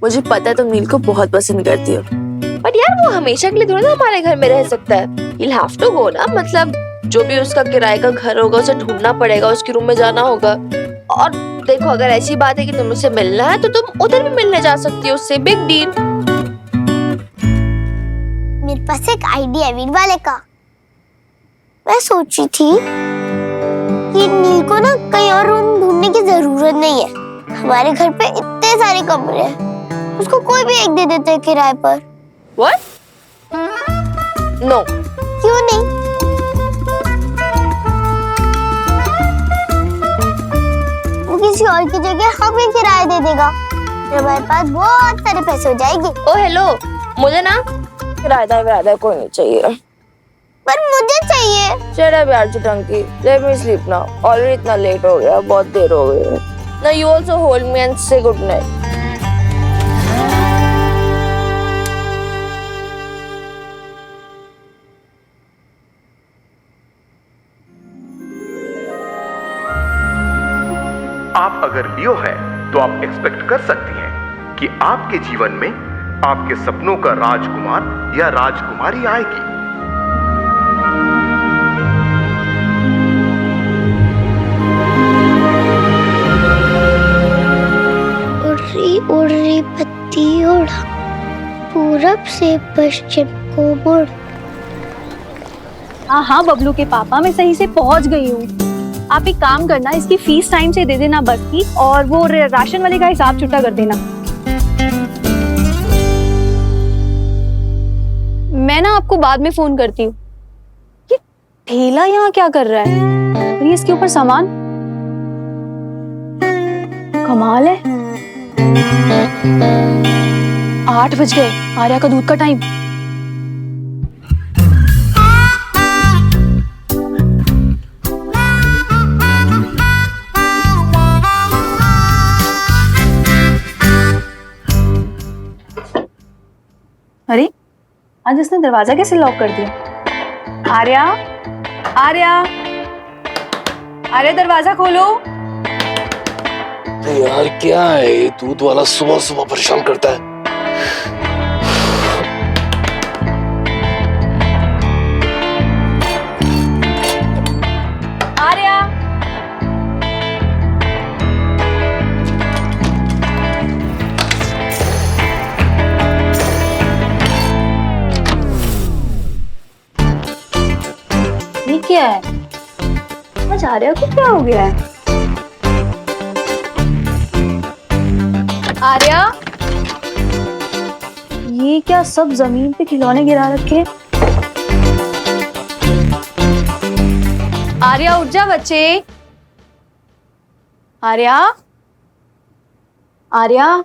मुझे पता है तुम नील को बहुत पसंद करती हो, बट यार वो हमेशा के लिए थोड़ा ना हमारे घर में रह सकता है। He'll have to go ना, मतलब जो भी उसका किराए का घर होगा उसे ढूंढना पड़ेगा, उसके रूम में जाना होगा। और देखो अगर ऐसी बात है कि तुम्हें उससे मिलना है तो तुम उधर भी मिलने जा सकती हो उससे, बिग डील। मेरे पास एक आइडिया है वीर वाले का। मैं सोची थी कि नील को ना कहीं और रूम ढूंढने की जरूरत नहीं है। हमारे घर पे इतने सारे कमरे हैं, उसको कोई भी एक दे देते हैं किराए पर। What? No. क्यों नहीं? वो किसी और की जगह हमें किराया दे देगा, हमारे पास बहुत सारे पैसे हो जाएंगे। ओ हेलो, मुझे ना किराएदार कोई नहीं चाहिए। पर मुझे चाहिए। Shut up यार चिटंकी, let me sleep now. Already इतना लेट हो गया, बहुत देर हो गई है। Now you also hold me and say good night. आप अगर लियो है तो आप एक्सपेक्ट कर सकती हैं कि आपके जीवन में आपके सपनों का राजकुमार या राजकुमारी आएगी। उड़ रही पत्ती उड़ा, पूरब से पश्चिम को मुड़। हाँ हाँ बबलू के पापा, मैं सही से पहुंच गई हूँ। आप एक काम करना, इसकी फीस टाइम से दे देना बस की, और वो राशन वाले का हिसाब छुट्टा कर देना। मैं ना आपको बाद में फोन करती हूँ। ये ठेला यहाँ क्या कर रहा है? और ये इसके ऊपर सामान, कमाल है। 8 बज गए, आर्या का दूध का टाइम। अरे आज इसने दरवाजा कैसे लॉक कर दिया? आर्या, आर्या, आर्या दरवाजा खोलो। यार क्या है ये दूध वाला सुबह सुबह परेशान करता है। आर्या, ये क्या है? आज आर्या को क्या हो गया है? आर्या, ये क्या सब जमीन पे खिलौने गिरा रखे? आर्या उठ जा बच्चे। आर्या, आर्या,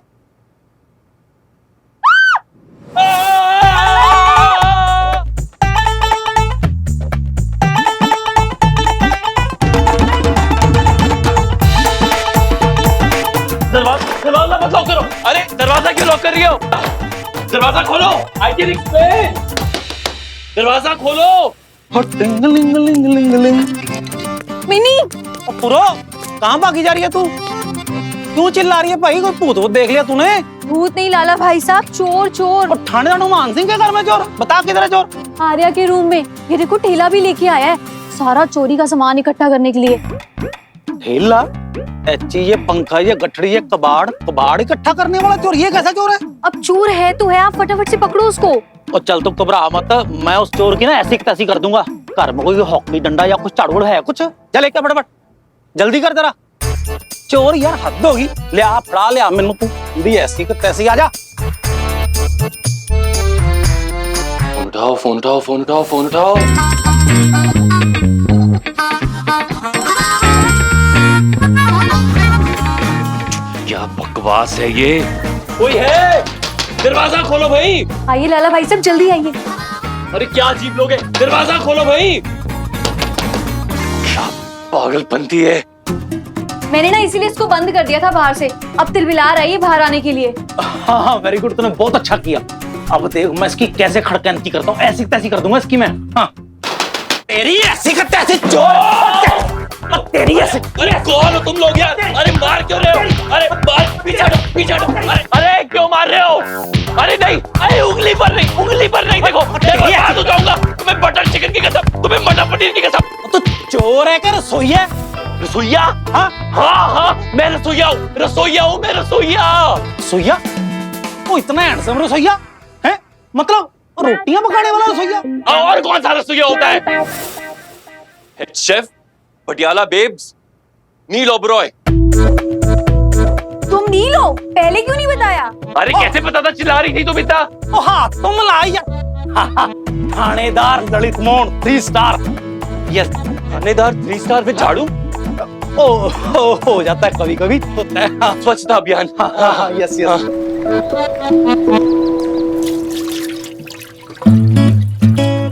दरवाजा मत लॉक करो। अरे दरवाजा क्यों लॉक कर रही हो? दरवाजा खोलो। I can explain. दरवाजा खोलो। और टिंगलिंगलिंगलिंगलिंग। मिनी, पूरा कहाँ भागी जा रही है तू? क्यों चिल्ला रही है भाई? कोई भूत वो देख लिया तूने? भूत नहीं लाला भाई साहब, चोर चोर। और थानेदार मान सिंह के घर में चोर? बता किधर है चोर? आर्या के रूम में। ये देखो ठेला भी लेके आया है, सारा चोरी का सामान इकट्ठा करने के लिए। ठेला, ऐची, ये पंखा, ये गठड़ी, ये कबाड़ इकट्ठा करने वाला चोर, ये कैसा चोर है? अब चोर है तो है, आप फटाफट से पकड़ो उसको। और चल तुम घबरा मत, मैं उस चोर की ना ऐसी की तैसी कर दूंगा। घर में कोई हॉकी डंडा या कुछ झाड़ू है कुछ? चल एक फटाफट जल्दी कर जरा। चोर यार हद होगी। ले आ फड़ा ले आ मैनू तू दी ऐसी की तैसी। आ जा। उठाओ फोन उठाओ फोन उठाओ फोन उठाओ। क्या बकवास है ये? कोई है? दरवाजा खोलो भाई। आइए लाला भाई साहब, जल्दी आइए। अरे क्या अजीब लोग हैं, दरवाजा खोलो भाई। क्या पागलपंती है। मैंने ना इसीलिए इसको बंद कर दिया था बाहर से, अब तिलबिला रही है बाहर आने के लिए। हाँ वेरी गुड, तूने बहुत अच्छा किया। अब देख मैं इसकी कैसे खड़कंती करता हूँ, ऐसी तैसी कर दूंगा इसकी मैं। हाँ तेरी ऐसी का तैसी चोर, तेरी ऐसी। अरे कौन हो तुम लोग यार? अरे मार क्यों रहे हो? अरे मार, पीछे हटो पीछे हटो। अरे क्यों मार रहे हो? अरे नहीं, अरे उंगली पर नहीं देखो देखो, बात हो जाऊंगा। मैं बटर चिकन की कसम। तुम्हें मटर पनीर की कसम। तो चोर है क्या रसोई है? रसोईया? हाँ मैं रसोईया हूँ, मैं रसोईया। रसोईया? वो इतना हैंडसम रसोईया है? मतलब रोटियां पकाने वाला रसोईया? और कौन सा रसोईया होता है? हेड शेफ पटियाला बेब्स नील ओबरॉय। तुम नील हो, पहले क्यों नहीं बताया? अरे कैसे पता था, चिल्ला रही थी तुम इतना। हाँ तुम लाइया। थानेदार ललित मोहन 3 स्टार। यस, थानेदार 3 स्टार पे झाड़ू। हो जाता है कभी कभी, होता है। हाँ, स्वच्छता अभियान। हाँ, yes yes.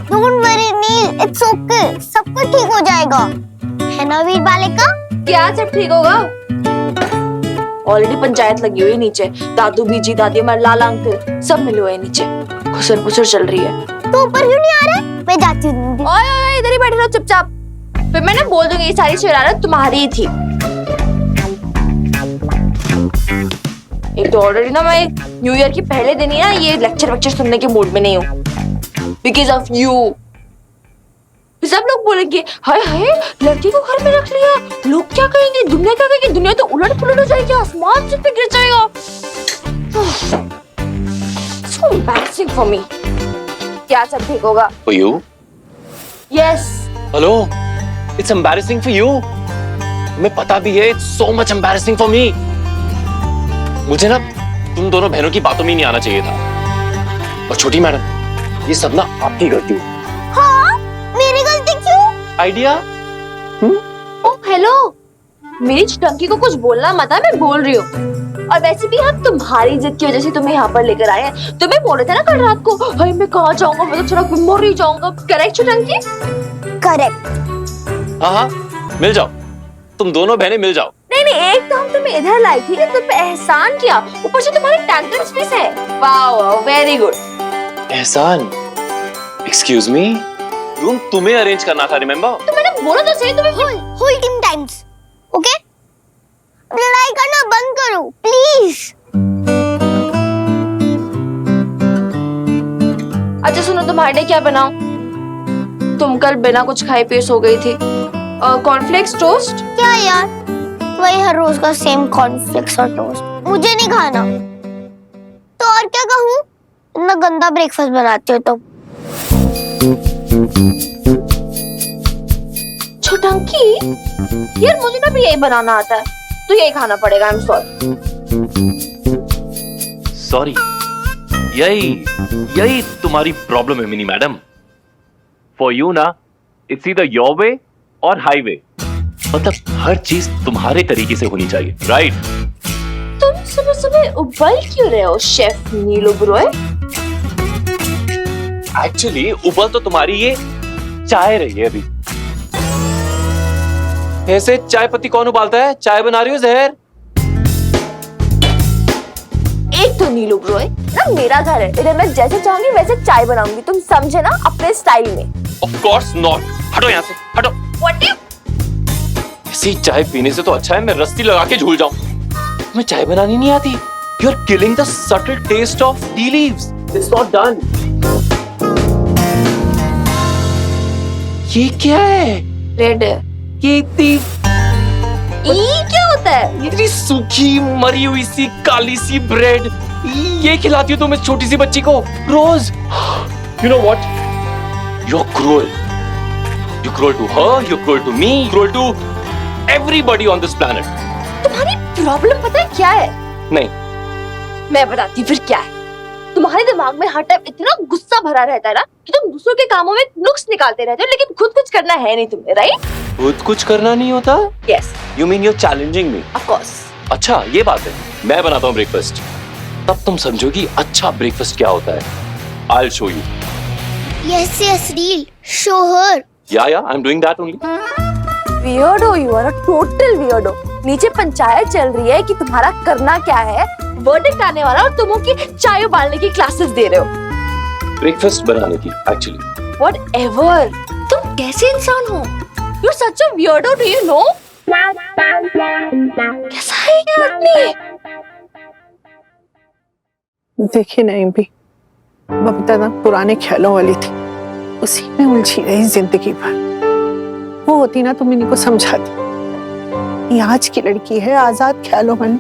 Don't worry Neel, it's okay, सब कुछ ठीक हो जाएगा, है ना वीर बालिका? क्या सब ठीक होगा? ऑलरेडी पंचायत लगी हुई है नीचे, दादू बीजी दादी हमारे लाला अंकल सब मिले हुए हैं नीचे, खुसर पुसर चल रही है। तो ऊपर क्यों नहीं आ रहा? मैं जाती हूँ। ओए इधर ही बैठे रहो चुपचाप, फिर मैं ना बोल दूंगी ये सारी शरारत तुम्हारी ही थी। एक तो ऑलरेडी ना मैं न्यू ईयर की पहले दिन ही ना ये लेक्चर सुनने के मूड में नहीं हूँ, बिकॉज ऑफ यू। सब लोग बोलेंगे हाय हाय लड़की को घर में रख लिया, लोग क्या कहेंगे, दुनिया क्या कहेगी, दुनिया तो उलट पुलट हो जाएगी, आसमान से पे गिर जाएगा। So embarrassing for me. क्या सब ठीक होगा? For you? Yes. Hello? It's embarrassing for you. तुम्हें पता भी है, it's so much embarrassing for me. मुझे ना तुम दोनों बहनों की बातों में नहीं आना चाहिए था। और छोटी मैडम, ये सब ना आपकी गलती है। हाँ, मेरी गलती क्यों? आइडिया? ओह हेलो, मेरी टंकी को कुछ बोलना मत है, मैं बोल रही हूँ। और वैसे भी हम तुम्हारी जिद की वजह से तुम्हें यहाँ पर लेकर आए हैं। तुम्हें बोले थे ना कल रात को, भाई मैं कहाँ जाऊंगा, मैं तो थोड़ा मर ही जाऊंगा। करेक्ट टंकी? करेक्ट। हाँ मिल जाओ, तुम दोनों बहनें मिल जाओ। नहीं एक तो हम तुम्हें इधर लाई थी, तुम पे एहसान किया, ऊपर से तुम्हारी टैंट्रम्स भी है। Wow very good. एहसान? एक्सक्यूज मी, रूम तुम्हें अरेंज करना था, रिमेम्बर? तो मैंने बोला तो सही तुम्हें। Whole team times, okay? लड़ाई करना बंद करो प्लीज। अच्छा सुनो, तुम्हारे लिए क्या बनाऊं? तुम कल बिना कुछ खाए पिए सो गई थी। Cornflakes toast? क्या यार, वही हर रोज का सेम कॉर्नफ्लेक्स और टोस्ट, मुझे नहीं खाना। तो और क्या कहूँ, इतना गंदा ब्रेकफास्ट बनाते हो तुम। छोटंकी, यार मुझे ना भी यही बनाना आता है, तो यही खाना पड़ेगा। I am sorry. यही तुम्हारी प्रॉब्लम है मिनी मैडम। फॉर यू ना, इट्स ईदर योर वे और हाईवे, मतलब हर चीज तुम्हारे तरीके से होनी चाहिए, राइट? तुम सुबह सुबह उबल क्यों रहे हो शेफ नील ओबरॉय? एक्चुअली उबल तो तुम्हारी ये चाय रही है अभी। ऐसे चाय पत्ती कौन उबालता है? चाय बना रही हो जहर। एक तो नील ओबरॉय ना मेरा घर है, इधर मैं जैसे चाहूंगी वैसे चाय बनाऊंगी, तुम समझे ना, अपने स्टाइल में। Of course not. हटो यहाँ से, हटो। What you? ऐसी चाय पीने से तो अच्छा है मैं रस्सी लगा के झूल जाऊं। तुम्हें चाय बनानी नहीं आती? You are killing the subtle taste of tea leaves. It's not done. ये क्या है? रेड है। ये इतनी क्या होता है? इतनी सूखी मरी हुई सी काली सी ब्रेड, ये खिलाती हो तुम इस छोटी सी बच्ची को रोज? You know what, you are cruel. You cruel to her, you cruel to me, cruel to everybody on this planet. तुम्हारी प्रॉब्लम पता है क्या है? नहीं, मैं बताती फिर क्या है। तुम्हारे दिमाग में हर टाइम इतना गुस्सा भरा रहता है ना कि तुम दूसरों के कामों में नुक्स निकालते रहते हो, लेकिन खुद कुछ करना है नहीं तुम्हें, राइट? खुद कुछ करना नहीं होता? Yes. You mean you challenging me? Of course. अच्छा ये बात है, मैं बनाता हूँ ब्रेकफास्ट, तब तुम समझोगी अच्छा ब्रेकफास्ट क्या होता है। I will show you. Yes yes Neel, show her. Yeah I am doing that only. Weirdo, you are a total weirdo. नीचे पंचायत चल रही है कि तुम्हारा करना क्या है, वर्डिक्ट आने वाला और तुम की चाय उबालने की क्लासेस दे रहे हो। ब्रेकफास्ट बनाने की एक्चुअली। व्हाटएवर, तुम कैसे इंसान हो? You are such a weirdo, do you know? कैसा है ये आदमी? देखी नहीं भी, बबीता ना पुराने ख्यालों वाली थी, उसी में उलझी रही जिंदगी भर। वो होती ना तो मिनी को समझाती, ये आज की लड़की है, आजाद ख्यालों मन।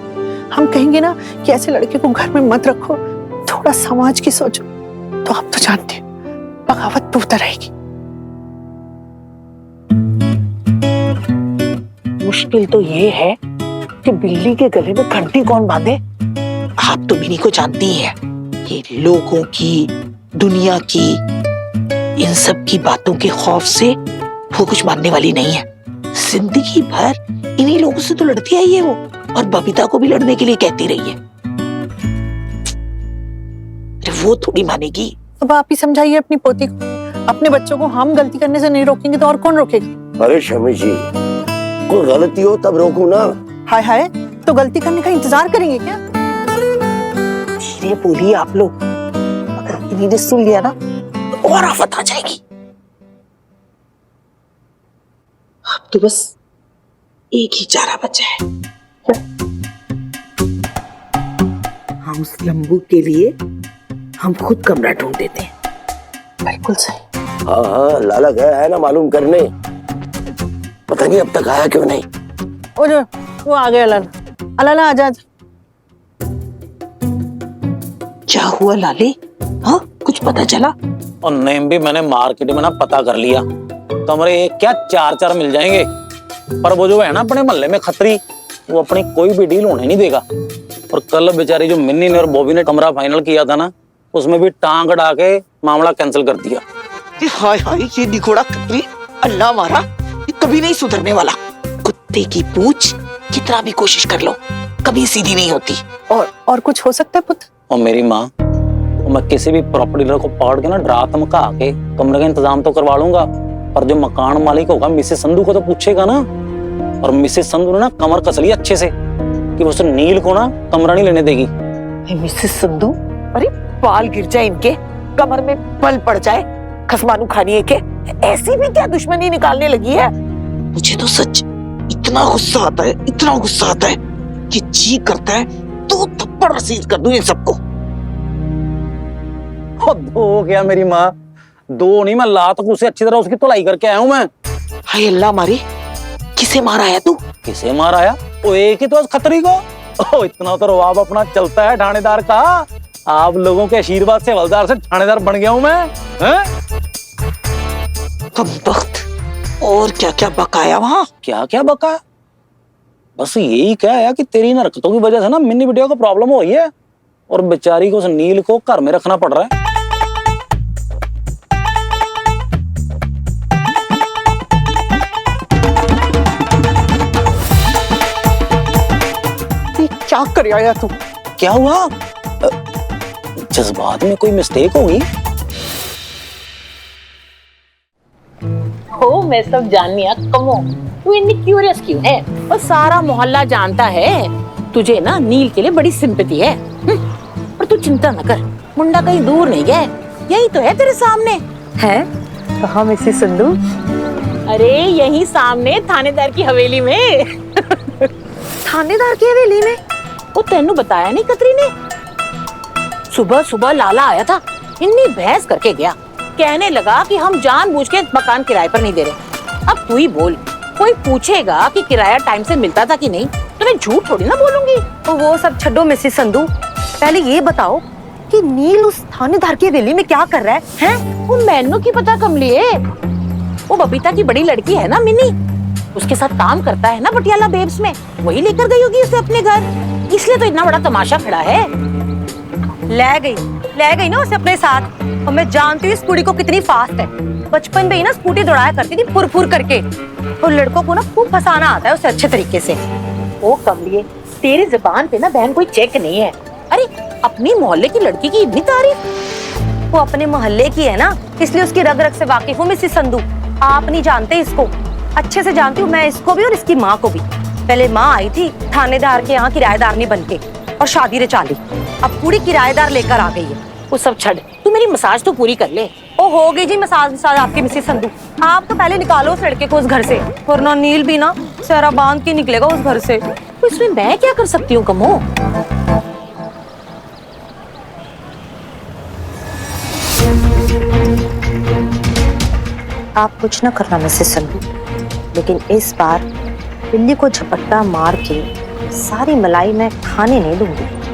हम कहेंगे ना कि ऐसे लड़के को घर में मत रखो, थोड़ा समाज की सोचो, तो आप तो जानते हो बगावत टूटता रहेगी। मुश्किल तो ये है कि बिल्ली के गले में घंटी कौन बांधे। आप तो मिनी को जानती ही है, ये लोगों की, दुनिया की, इन सब की बातों के खौफ से वो कुछ मानने वाली नहीं है। जिंदगी भर इन्हीं लोगों से तो लड़ती आई है वो, और बबीता को भी लड़ने के लिए कहती रही है। अरे वो थोड़ी मानेगी। अब आप ही समझाइए अपनी पोती को। अपने बच्चों को हम गलती करने से नहीं रोकेंगे तो और कौन रोकेगा? अरे शमी जी, कोई गलती हो तब रोकू ना। हाय हाय, तो गलती करने का इंतजार करेंगे क्या? धीरे बोलिए आप लोग, अगर इन्हीं ने सुन लिया ना तो और आफत आ जाएगी। अब तो बस एक ही चारा बचा है, हम उस लंबू के लिए हम खुद कमरा ढूंढ देते हैं। बिल्कुल सही। हाँ हाँ, लाला गया है ना मालूम करने, पता नहीं अब तक आया क्यों नहीं। वो आ गया लाला। लाला आजा। क्या हुआ लाले? हाँ कुछ पता चला? और नेम भी मैंने मार्केट में ना पता कर लिया, कमरे एक क्या 4-4 मिल जाएंगे। पर वो जो है ना अपने मोहल्ले में खतरी, वो अपनी कोई भी डील होने नहीं देगा। और कल बेचारी जो मिन्नी ने और बॉबी ने कमरा फाइनल किया था ना, उसमें भी टांग अड़ा के मामला कैंसिल कर दिया। हाय हाय, ये निखोड़ा खतरी, अल्लाह मारा, ये कभी नहीं सुधरने वाला। कुत्ते की पूंछ कितना भी कोशिश कर लो, कभी सीधी नहीं होती। और कुछ हो सकता है पुत्र? और मेरी माँ, मैं किसी भी प्रॉपर्टी डीलर को पकड़ के ना डरा धमका के कमरे का इंतजाम तो करवा लूंगा, पर जो मकान मालिक होगा मिसेस संधू को तो पूछेगा ना। और मिसेस संधू ने ना कमर कस ली अच्छे से कि वो नील को ना कमरा नहीं लेने देगी। मिसेस संधू, अरे बाल गिर जाए इनके, कमर में बल पड़ जाए, खसमानू खानी के, ऐसी भी क्या दुश्मनी निकालने लगी है? मुझे तो सच इतना गुस्सा आता है, इतना गुस्सा आता है कि जी करता है तो थप्पड़ रसीद कर दूं इन सबको। दो क्या मेरी माँ, दो नहीं, मैं लात को उसे अच्छी तरह उसकी धुलाई करके आया हूँ मैं। हाय अल्लाह मारे, किसे मारा है तू? किसे मारा है? वो एक ही तो खतरी को। ओ, इतना तो रवाब अपना चलता है थानेदार का। आप लोगों के आशीर्वाद से हवलदार से थानेदार बन गया हूँ मैं। कमबख्त, और क्या क्या बकाया वहाँ? क्या क्या बकाया? बस यही क्या है कि तेरी इन हरकतों की वजह से ना मिन्नी बिटिया को प्रॉब्लम हो रही है, और बेचारी को उस नील को घर में रखना पड़ रहा है। क्या कर आया तू? क्या हुआ? जज्बात में कोई मिस्टेक होगी? हो मैं सब जाननी है कमो, तू इतनी क्यूरियस क्यों है? और सारा मोहल्ला जानता है तुझे ना नील के लिए बड़ी सिंपैथी है। पर तू चिंता न कर, मुंडा कहीं दूर नहीं गया, यही तो है तेरे सामने। है? कहाँ मिसेस संधू? अरे यही सामने थानेदार की हवेली में। थानेदार की हवेली में? वो तेनू बताया नहीं कतरी ने? सुबह सुबह लाला आया था, इतनी बहस करके गया, कहने लगा कि हम जानबूझ के मकान किराए पर नहीं दे रहे। अब तू ही बोल, कोई पूछेगा कि किराया टाइम से मिलता था कि नहीं, तो मैं झूठ थोड़ी ना बोलूंगी। तो वो सब छड्डो मिसेस संधू, पहले ये बताओ कि नील उस थानेदार की हवेली में क्या कर रहा है? हैं? वो मैनू की पता कमलिए, वो बबीता की बड़ी लड़की है ना मिनी, उसके साथ काम करता है ना पटियाला बेब्स में, वही लेकर गई होगी उसे अपने घर, इसलिए तो इतना बड़ा तमाशा खड़ा है। ले गई ना उसे अपने साथ। और मैं जानती हूँ इस कुड़ी को कितनी फास्ट है, बचपन में ही ना स्कूटी दौड़ाया करती थी फुर करके, और लड़कों को ना खूब फंसाना आता है उसे अच्छे तरीके से। ओ कमलिए, तेरी जुबान पे ना बहन कोई चेक नहीं है। अरे अपनी मोहल्ले की लड़की की इतनी तारीफ। वो अपने मोहल्ले की है ना, इसलिए उसकी रग रग से वाकिफ हूँ मिसेस संधू। आप नहीं जानते इसको, अच्छे से जानती हूँ मैं इसको भी और इसकी माँ को भी। पहले माँ आई थी थानेदार के यहाँ किराएदारनी बनके और शादी रचा ली, अब पूरी किराएदार लेकर आ गई है। वो सब छड़, तू मेरी मसाज तो पूरी कर ले। ओ हो गई जी मसाज आपकी मिसेस संधू। आप तो पहले निकालो उस लड़के को उस घर से, वरना नील भी ना सारा बांध के निकलेगा उस घर से। तो इसमें मैं क्या कर सकती हूँ कमो? आप कुछ न करना मिसेस संधू, लेकिन इस बार बिल्ली को झपट्टा मार के सारी मलाई मैं खाने नहीं दूंगी।